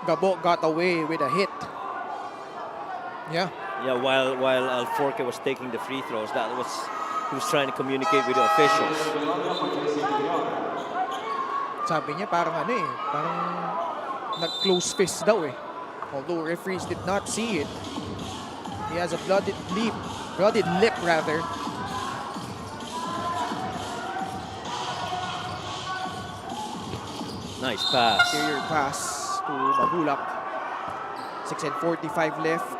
Gabo got away with a hit. Yeah. Yeah, while Alforque was taking the free throws, he was trying to communicate with the officials. Sabi niya parang parang nag-close fist daw eh. Although referees did not see it. He has a blooded lip rather. Nice pass. Interior pass to Mahulak. 6:45 left.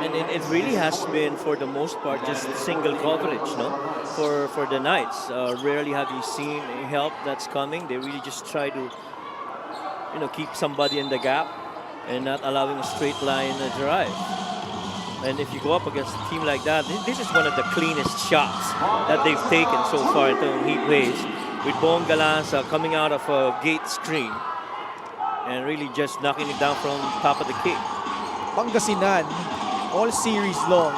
And it really has been, for the most part, just single coverage, no? For the Knights. Rarely have you seen help that's coming. They really just try to, keep somebody in the gap and not allowing a straight line drive. And if you go up against a team like that, this is one of the cleanest shots that they've taken so far into heat waves, with Bong Galasa coming out of a gate screen and really just knocking it down from top of the key. Pangasinan, all series long,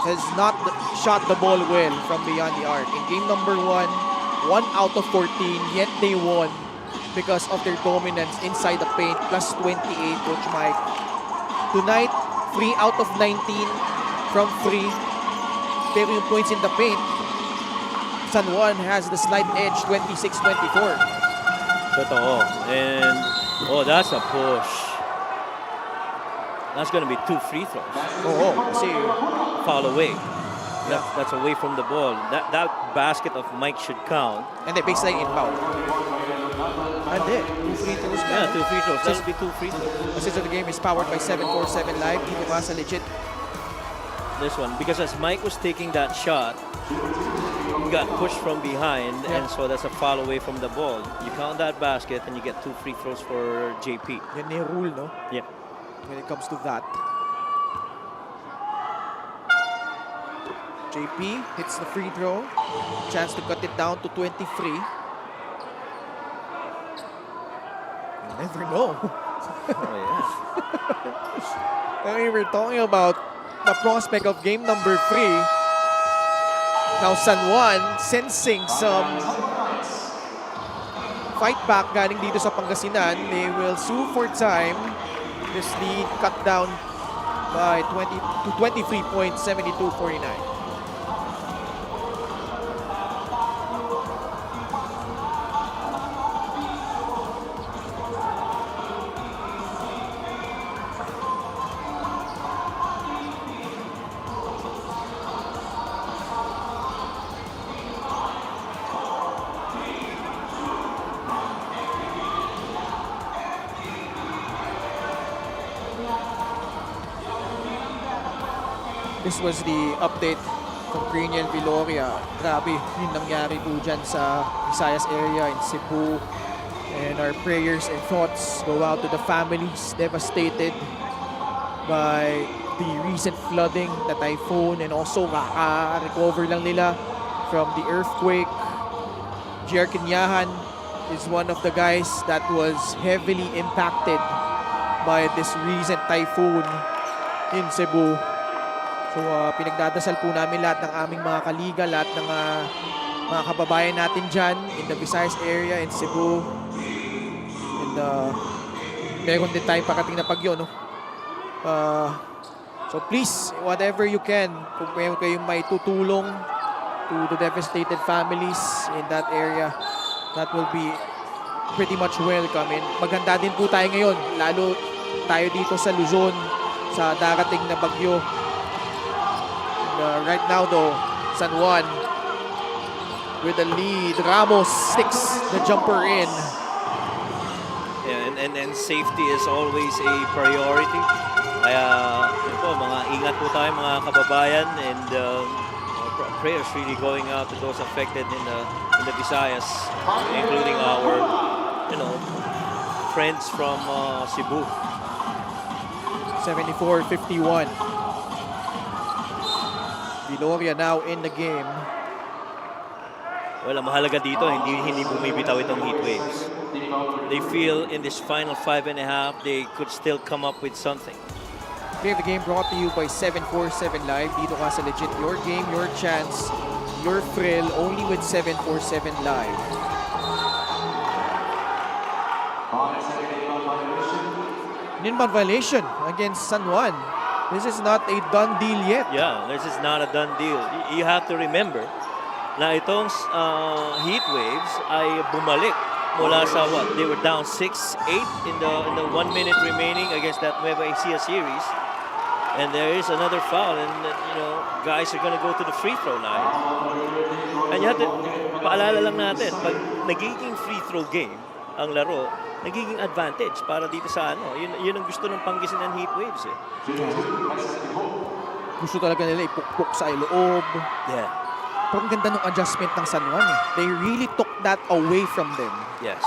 has not shot the ball well from beyond the arc. In game number 1, 1 out of 14, yet they won because of their dominance inside the paint, plus 28, Coach Mike. Tonight, 3 out of 19 from 3. Pero yung points in the paint, San Juan has the slight edge, 26-24. Totoo. And, that's a push. That's going to be 2 free throws. Oo, kasi Foul away. That's away from the ball. That basket of Mike should count. and the baseline inbound. And then, 2 free throws na. Yeah, 2 free throws. That would be 2 free throws. Assist of the game is powered by 747 Live. Dito nga sa legit. This one, because as Mike was taking that shot, he got pushed from behind, and so that's a foul away from the ball. You count that basket, and you get 2 free throws for JP. Yan na yung rule, no? Yeah. When it comes to that. JP hits the free throw. Chance to cut it down to 23. You never know. Oh, yeah. And we were talking about the prospect of game number 3. Now San Juan sensing some fight back galing dito sa Pangasinan. They will sue for time. This lead cut down by 20 to 23 points, 72-49. This was the update from Greniel Viloria. Grabe yung nangyari po dyan sa Visayas area in Cebu. And our prayers and thoughts go out to the families devastated by the recent flooding, the typhoon, and also recover lang nila from the earthquake. Jer Kinyahan is one of the guys that was heavily impacted by this recent typhoon in Cebu. So pinagdadasal po namin lahat ng aming mga kaliga, lahat ng mga kababayan natin dyan in the Visayas area, in Cebu. And meron din tayong parating na bagyo, no? So please, whatever you can, kung meron kayong may tutulong to the devastated families in that area, that will be pretty much welcome. And maghanda din po tayo ngayon, lalo tayo dito sa Luzon, sa darating na bagyo. Right now though, San Juan with the lead. Ramos sticks the jumper in. Yeah, and safety is always a priority. Kaya yun po, mga ingat po tayo mga kababayan, and prayers really going out to those affected in the Visayas, including our friends from Cebu. 74-51. Viloria now in the game. Well, ang mahalaga dito, hindi bumibitaw itong Heat Waves. They feel in this final 5.5, they could still come up with something. We have the game brought to you by 747 Live. Dito ka sa legit your game, your chance, your thrill, only with 747 Live. Ninban violation against San Juan. This is not a done deal yet. Yeah, this is not a done deal. You have to remember na itong Heat Waves ay bumalik mula sa what? They were down 6-8 in the 1 minute remaining against that Nueva Ecija series. And there is another foul, and guys are going to go to the free throw line. And you have to, paalala lang natin, pag nagiging free throw game ang laro, nagiging advantage para dito sa yun ang gusto ng Pangasinan Heat Waves eh. Gusto talaga nila ipukpok sa loob. Yeah. Pero ang ganda ng adjustment ng San Juan eh. They really took that away from them. Yes.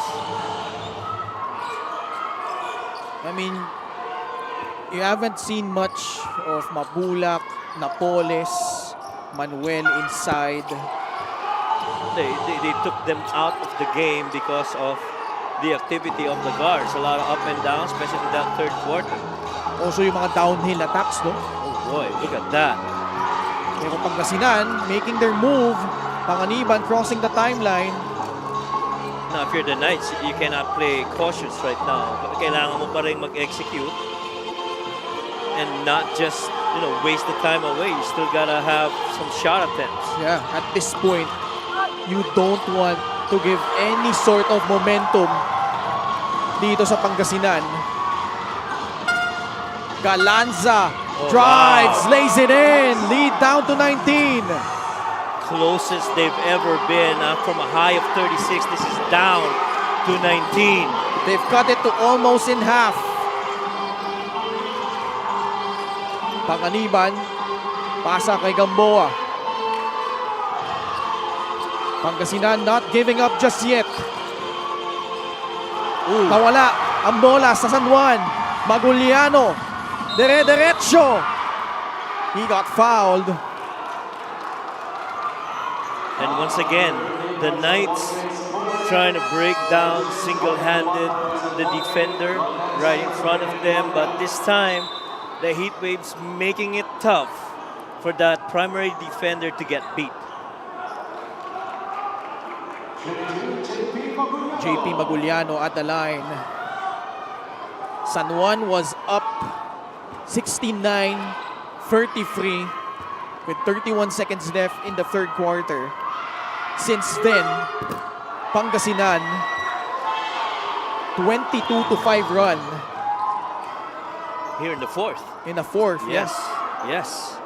I mean, you haven't seen much of Mabulak, Napoles, Manuel inside. They took them out of the game because of the activity of the guards. A lot of up and down, especially in that third quarter. Also yung mga downhill attacks, no? Oh boy, look at that. Pero Pangasinan making their move. Panganiban crossing the timeline. Now, if you're the Knights, you cannot play cautious right now. Kailangan mo pa rin mag-execute and not just, waste the time away. You still gotta have some shot attempts. Yeah, at this point, you don't want to give any sort of momentum dito sa Pangasinan. Galanza drives, lays it in, lead down to 19. Closest they've ever been from a high of 36. This is down to 19. They've cut it to almost in half. Panganiban, pasa kay Gamboa. Pangasinan not giving up just yet. Nawala ang bola sa San Juan. Maguliano, dire-diretso. He got fouled. And once again, the Knights trying to break down single-handed the defender right in front of them. But this time, the Heat Waves making it tough for that primary defender to get beat. JP Maguliano at the line. San Juan was up 69-33 with 31 seconds left in the third quarter. Since then, Pangasinan 22-5 run. Here in the fourth. In the fourth, Yes, yes. yes.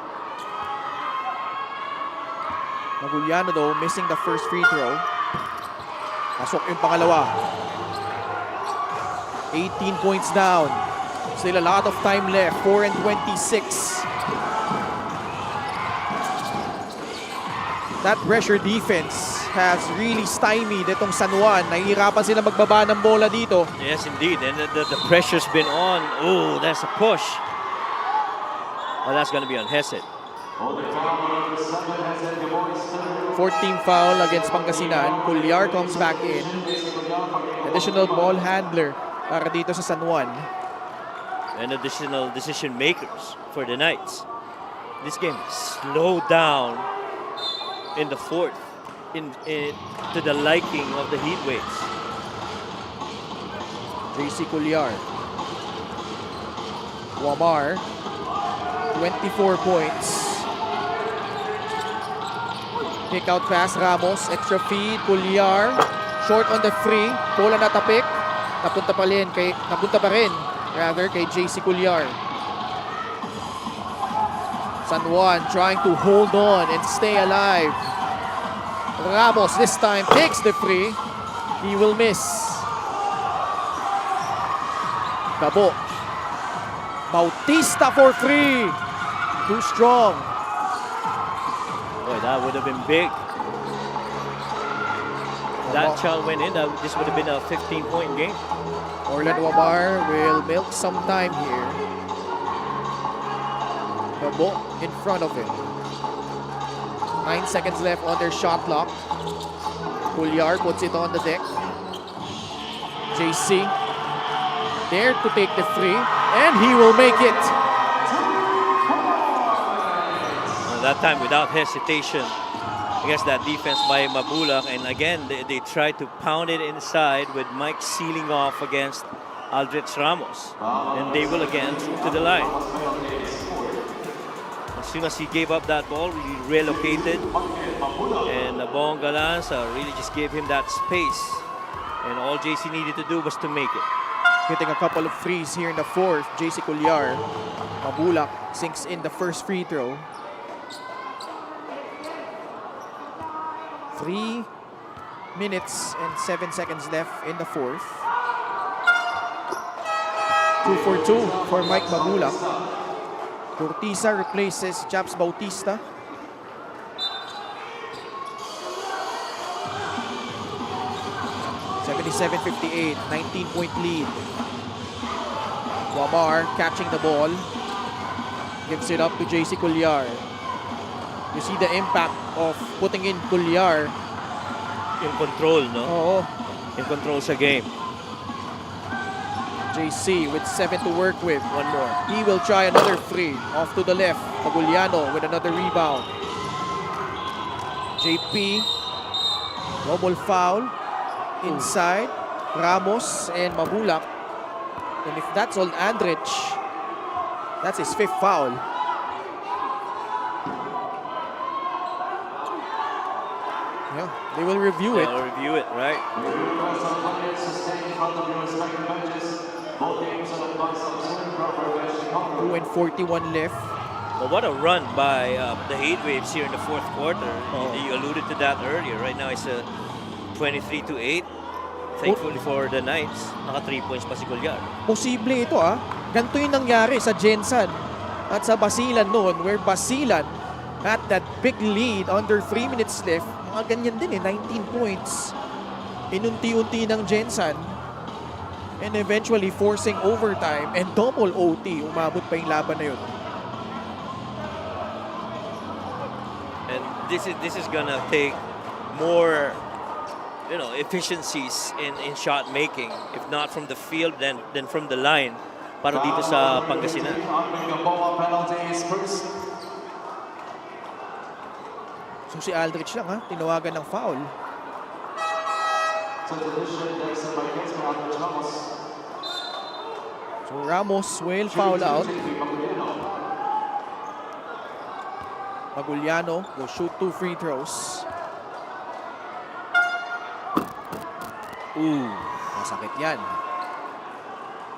Maguliano though, missing the first free throw. Pasok yung pangalawa. 18 points down. Still a lot of time left. 4:26. That pressure defense has really stymied itong San Juan. Nahihirapan sila magbaba ng bola dito. Yes, indeed. And the pressure's been on. Oh, that's a push. Oh, that's going to be on Hesed. 14th foul against Pangasinan. Culyar comes back in. Additional ball handler para dito sa San Juan. And additional decision makers for the Knights. This game slowed down in the fourth to the liking of the Heat Waves. JC Culyar. Wamar, 24 points. Kick out pass, Ramos, extra feed, Culyar. Short on the free, bola natapik. Napunta pa rin kay JC Culyar. San Juan trying to hold on and stay alive. Ramos this time takes the free. He will miss. Gabo. Bautista for three. Too strong. Boy, that would have been big. That shot went in, this would have been a 15-point game. Orlan Wamar will milk some time here. Gabo in front of him. 9 seconds left on their shot clock. Cuellar puts it on the deck. JC there to take the free, and he will make it. That time without hesitation against that defense by Mabulak, and again they tried to pound it inside with Mike sealing off against Aldrich Ramos, and they will again to the line. As soon as he gave up that ball, he relocated, and Bong Galanza really just gave him that space, and all JC needed to do was to make it. Hitting a couple of threes here in the fourth. JC Cuellar. Mabulak sinks in the first free throw. 3 minutes and 7 seconds left in the fourth. 2 for 2 for Mike Mabulak. Cortiza replaces Chaps Bautista. (77-58), 19-point lead. Wamar catching the ball. Gives it up to JC Cuellar. You see the impact of putting in Cuellar. In control, no? Oo. In control sa game. JC with 7 to work with. One more. He will try another free. Off to the left. Paguliano with another rebound. JP. Double foul. Inside. Ramos and Mabulak. And if that's on Andrich, that's his 5th foul. Yeah, they will review it. They'll review it, right? 2:41 left. Well, what a run by the Heat Waves here in the fourth quarter. You alluded to that earlier. Right now it's a 23-8. Thankfully for the Knights, naka 3 points pa si Cuellar. Posible ito Ganito yung nangyari sa Gensan at sa Basilan noon, where Basilan had that big lead under 3 minutes left. Mga ganyan din 19 points. Inunti-unti ng Gensan. And eventually forcing overtime and double OT. Umabot pa yung laban na yun. And this is gonna take more efficiencies in shot making, if not from the field then from the line para dito sa Pangasinan. So si Aldrich lang tinawagan ng foul. So Ramos will foul out. Paguliano will shoot 2 free throws. Ooh, masakit yan.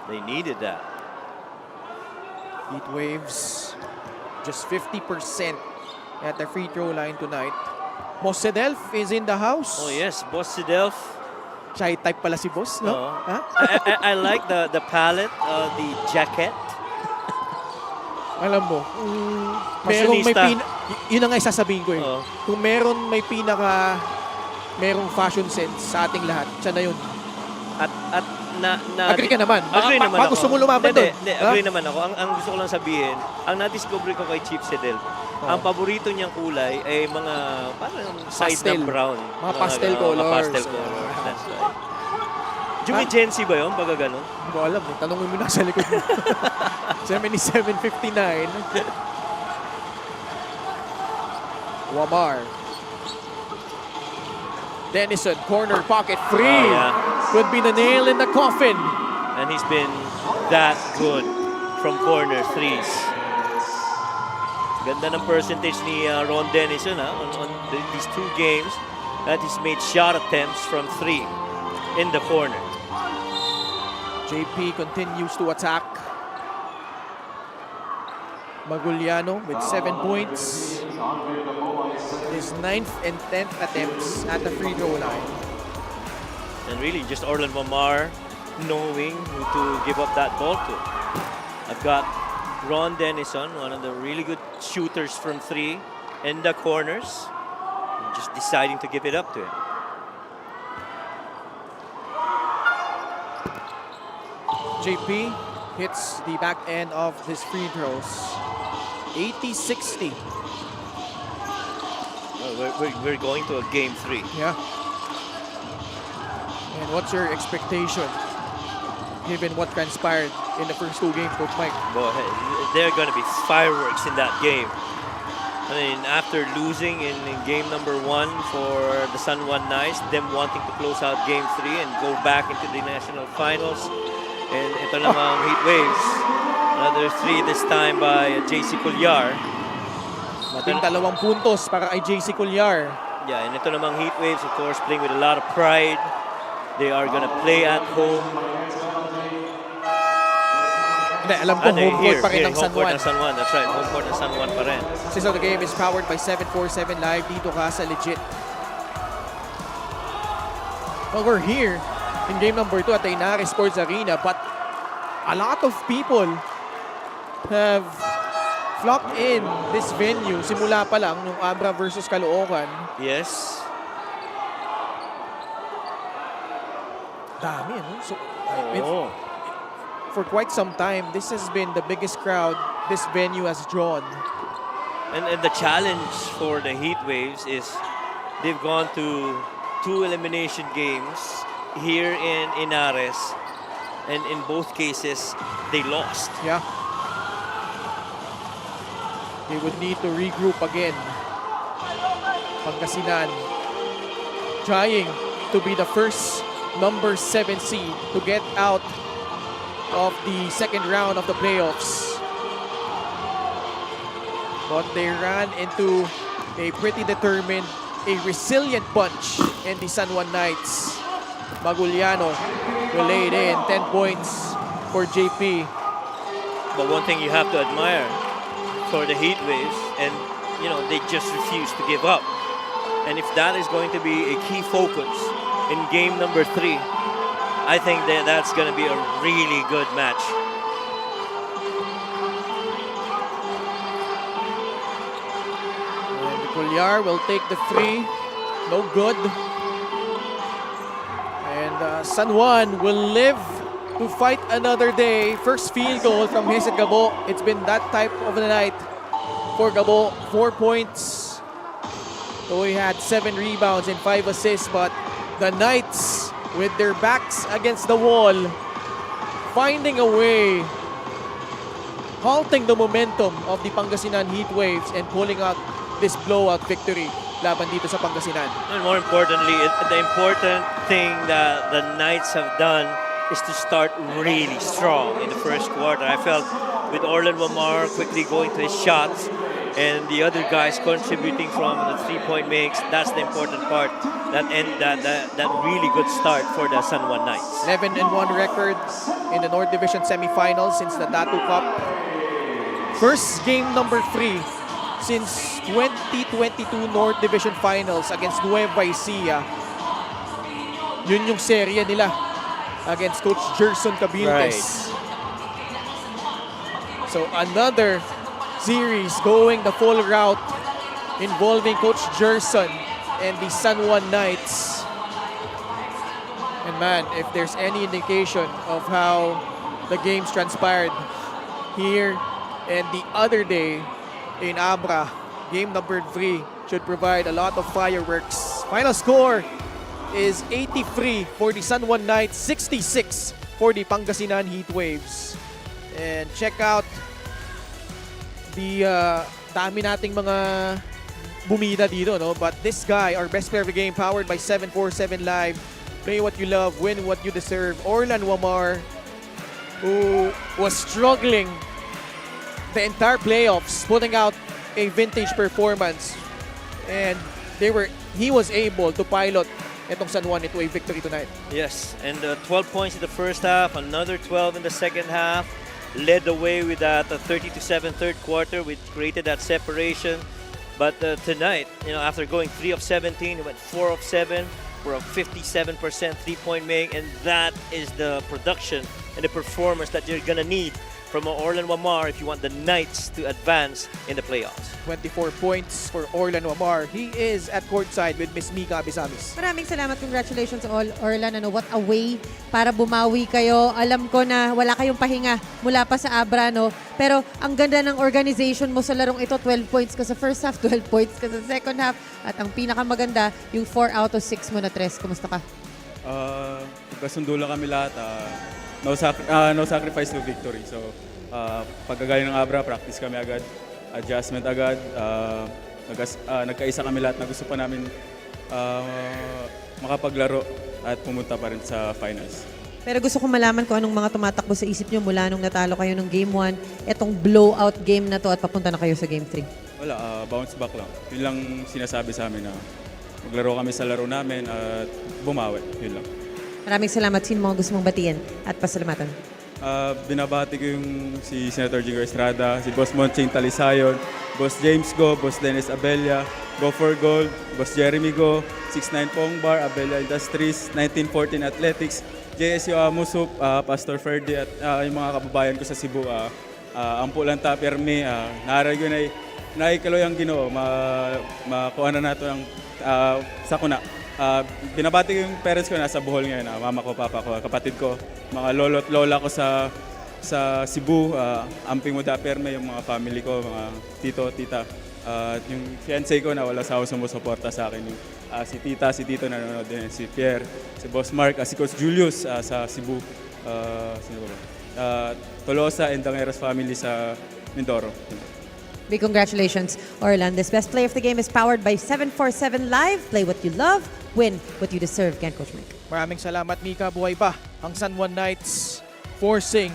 They needed that. Heat Waves just 50% at the free throw line tonight. Boss Sedelf is in the house. Oh yes, Boss Sedelf. Shy type pala si Boss, no? I like the palette, the jacket. Alam mo, merong may Fashionista. yun ang isasabihin ko Kung merong fashion sense sa ating lahat, siya na yun. At Agree ka naman? Agree naman ako. Gusto mo lumaban doon? Hindi, agree naman ako. Ang gusto ko lang sabihin, ang na-discover ko kay Chief Sedel, ang paborito niyang kulay ay mga parang side Pastel. na brown. Mga pastel colors. Mga pastel colors. That's right. Jumigency ba yun? Pagka gano'n? Hindi ko alam. Tanongin mo na sa likod mo. 77-59. Wamar. Dennison, corner pocket, free. Could be the nail in the coffin. And he's been that good from corner threes. Ganda ng percentage ni Ron Dennison on these 2 games that he's made shot attempts from 3 in the corner. JP continues to attack. Maguliano with 7 points. His 9th and 10th attempts at the free throw line. And really just Orlan Mamar knowing who to give up that ball to. I've got Ron Denison, one of the really good shooters from 3 in the corners. Just deciding to give it up to him. JP hits the back end of his free throws. 80-60. Well, we're going to a game 3. Yeah. And what's your expectation given what transpired in the first 2 games, Coach Mike? Boy, there are going to be fireworks in that game. I mean, after losing in game number 1 for the San Juan Knights, them wanting to close out game 3 and go back into the national finals. And ito namang Heat Waves. Another 3 this time by JC Cuellar. Mating 2 puntos para kay JC Cuellar. Yeah, and ito namang Heat Waves, of course, playing with a lot of pride. They are gonna play at home. Hindi, alam ko home court pa rin ng San Juan. San Juan. That's right, home court ng San Juan pa rin. Since the game is powered by 747 Live, dito ka sa Legit. Well, we're here in game number 2 at the Inares Sports Arena, but a lot of people have flocked in this venue simula pa lang nung Abra versus Caloocan. Yes. Dami, no? So, for quite some time, this has been the biggest crowd this venue has drawn. And the challenge for the Heat Waves is they've gone to 2 elimination games here in Inares, and in both cases, they lost. Yeah. They would need to regroup again. Pangasinan trying to be the first number 7 seed to get out of the second round of the playoffs. But they ran into a pretty determined, a resilient bunch in the San Juan Knights. Maguliano will lay it in, 10 points for JP. But one thing you have to admire for the Heat Waves, and you know, they just refuse to give up. And if that is going to be a key focus in game number 3, I think that that's going to be a really good match. And Cuellar will take the 3. No good. And San Juan will live to fight another day. First field goal from Hesed Gabo. It's been that type of a night for Gabo. 4 points. So he had 7 rebounds and 5 assists, but the Knights, with their backs against the wall, finding a way, halting the momentum of the Pangasinan Heat Waves and pulling out this blowout victory laban dito sa Pangasinan. And more importantly, the important thing that the Knights have done is to start really strong in the first quarter. I felt with Orlan Wamar quickly going to his shots and the other guys contributing from the 3-point makes, that's the important part. That really good start for the San Juan Knights. 11-1 record in the North Division semifinals since the Tattoo Cup. First game number 3 since 2022 North Division Finals against Nueva Ecija. Yun yung serye nila against Coach Gerson Cabildes. So another series going the full route involving Coach Gerson and the San Juan Knights. And man, if there's any indication of how the games transpired here and the other day in Abra, game number 3 should provide a lot of fireworks. Final score is 83 for the San Juan Knights, 66 for the Pangasinan Heat Waves. And check out the dami nating mga bumida dito, no? But this guy, our best player of the game, powered by 747 Live. Play what you love, win what you deserve. Orlan Wamar, who was struggling the entire playoffs, putting out a vintage performance. And he was able to pilot itong San Juan into a victory tonight. Yes, and 12 points in the first half, another 12 in the second half. led the way with that 30-7 third quarter, which created that separation. But tonight, after going 3 of 17, he went 4 of 7 for a 57% three-point make, and that is the production and the performance that you're gonna need from Orlan Wamar if you want the Knights to advance in the playoffs. 24 points for Orlan Wamar. He is at courtside with Miss Mika Abisamis. Maraming salamat. Congratulations all, Orlan. What a way para bumawi kayo. Alam ko na wala kayong pahinga mula pa sa Abra, no? Pero ang ganda ng organization mo sa larong ito. 12 points ka sa first half, 12 points ka sa second half. At ang pinakamaganda, yung 4 out of 6 mo na tres. Kumusta ka? Kasundo lang kami lahat. No sacrifice to victory. So, pagkagaling ng Abra, practice kami agad. Adjustment agad. Nagkaisa kami lahat na gusto pa namin makapaglaro at pumunta pa rin sa finals. Pero gusto ko malaman kung anong mga tumatakbo sa isip nyo mula nung natalo kayo ng Game 1, etong blowout game na to at papunta na kayo sa Game 3. Wala, bounce back lang. Yun lang sinasabi sa amin na maglaro kami sa laro namin at bumawi. Yun lang. Maraming salamat. Sino mga gusto mong batiin at pasalamatan? Binabati ko yung si Senator Jigo Estrada, si Boss Monching Talisayon, Boss James Go, Boss Dennis Abella, Go for Gold, Boss Jeremy Go, 69 Pongbar, Abella Industries, 1914 Athletics, JSU Musup, Pastor Ferdy at yung mga kababayan ko sa Cebu, Ampulan Tapirme, naaral ko na naikaloy ang Ginoo, makuha na nato ang sakuna. Binabati ko yung parents ko nasa Bohol ngayon, mama ko, papa ko, kapatid ko, mga lolo at lola ko sa Cebu, Amping Muda Perme, yung mga family ko, mga tito, tita. Yung fiancé ko na wala sa sumusuporta sa akin, yung si tita, si tito nanonood din, si Pierre, si Boss Mark, si Coach Julius sa Cebu, Tolosa and Dangeros family sa Mindoro. Big congratulations, Orlan. This best play of the game is powered by 747 Live. Play what you love, win what you deserve. Can Coach Mike. Maraming salamat, Mika. Buhay pa ang San Juan Knights forcing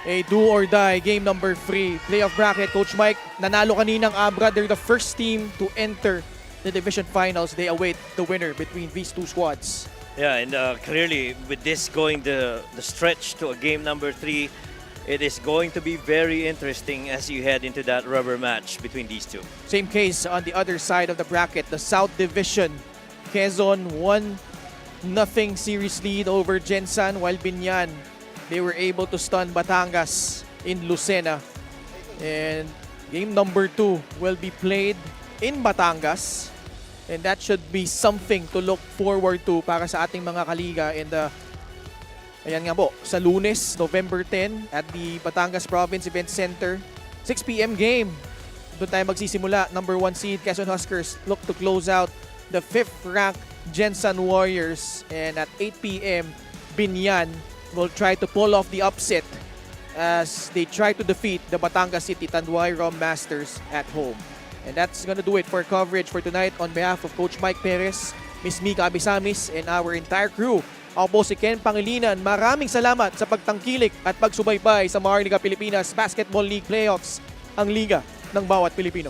a do-or-die game number 3. Playoff bracket. Coach Mike, nanalo kaninang Abra. They're the first team to enter the division finals. They await the winner between these two squads. Yeah, and clearly with this going the stretch to a game number 3, it is going to be very interesting as you head into that rubber match between these two. Same case on the other side of the bracket, the South Division. Quezon 1-0 series lead over Gensan, while Binyan, they were able to stun Batangas in Lucena. And game number 2 will be played in Batangas. And that should be something to look forward to para sa ating mga kaliga in the ayan nga po, sa Lunes, November 10 at the Batangas Province Event Center. 6 p.m. game. Doon tayo magsisimula. Number 1 seed, Quezon Huskers look to close out the 5th ranked Gensan Warriors. And at 8 p.m., Binyan will try to pull off the upset as they try to defeat the Batangas City Tanduay Rom Masters at home. And that's gonna do it for coverage for tonight on behalf of Coach Mike Perez, Miss Mika Abisamis, and our entire crew. Ako po si Ken Pangilinan. Maraming salamat sa pagtangkilik at pagsubaybay sa Maharlika Pilipinas Basketball League Playoffs, ang liga ng bawat Pilipino.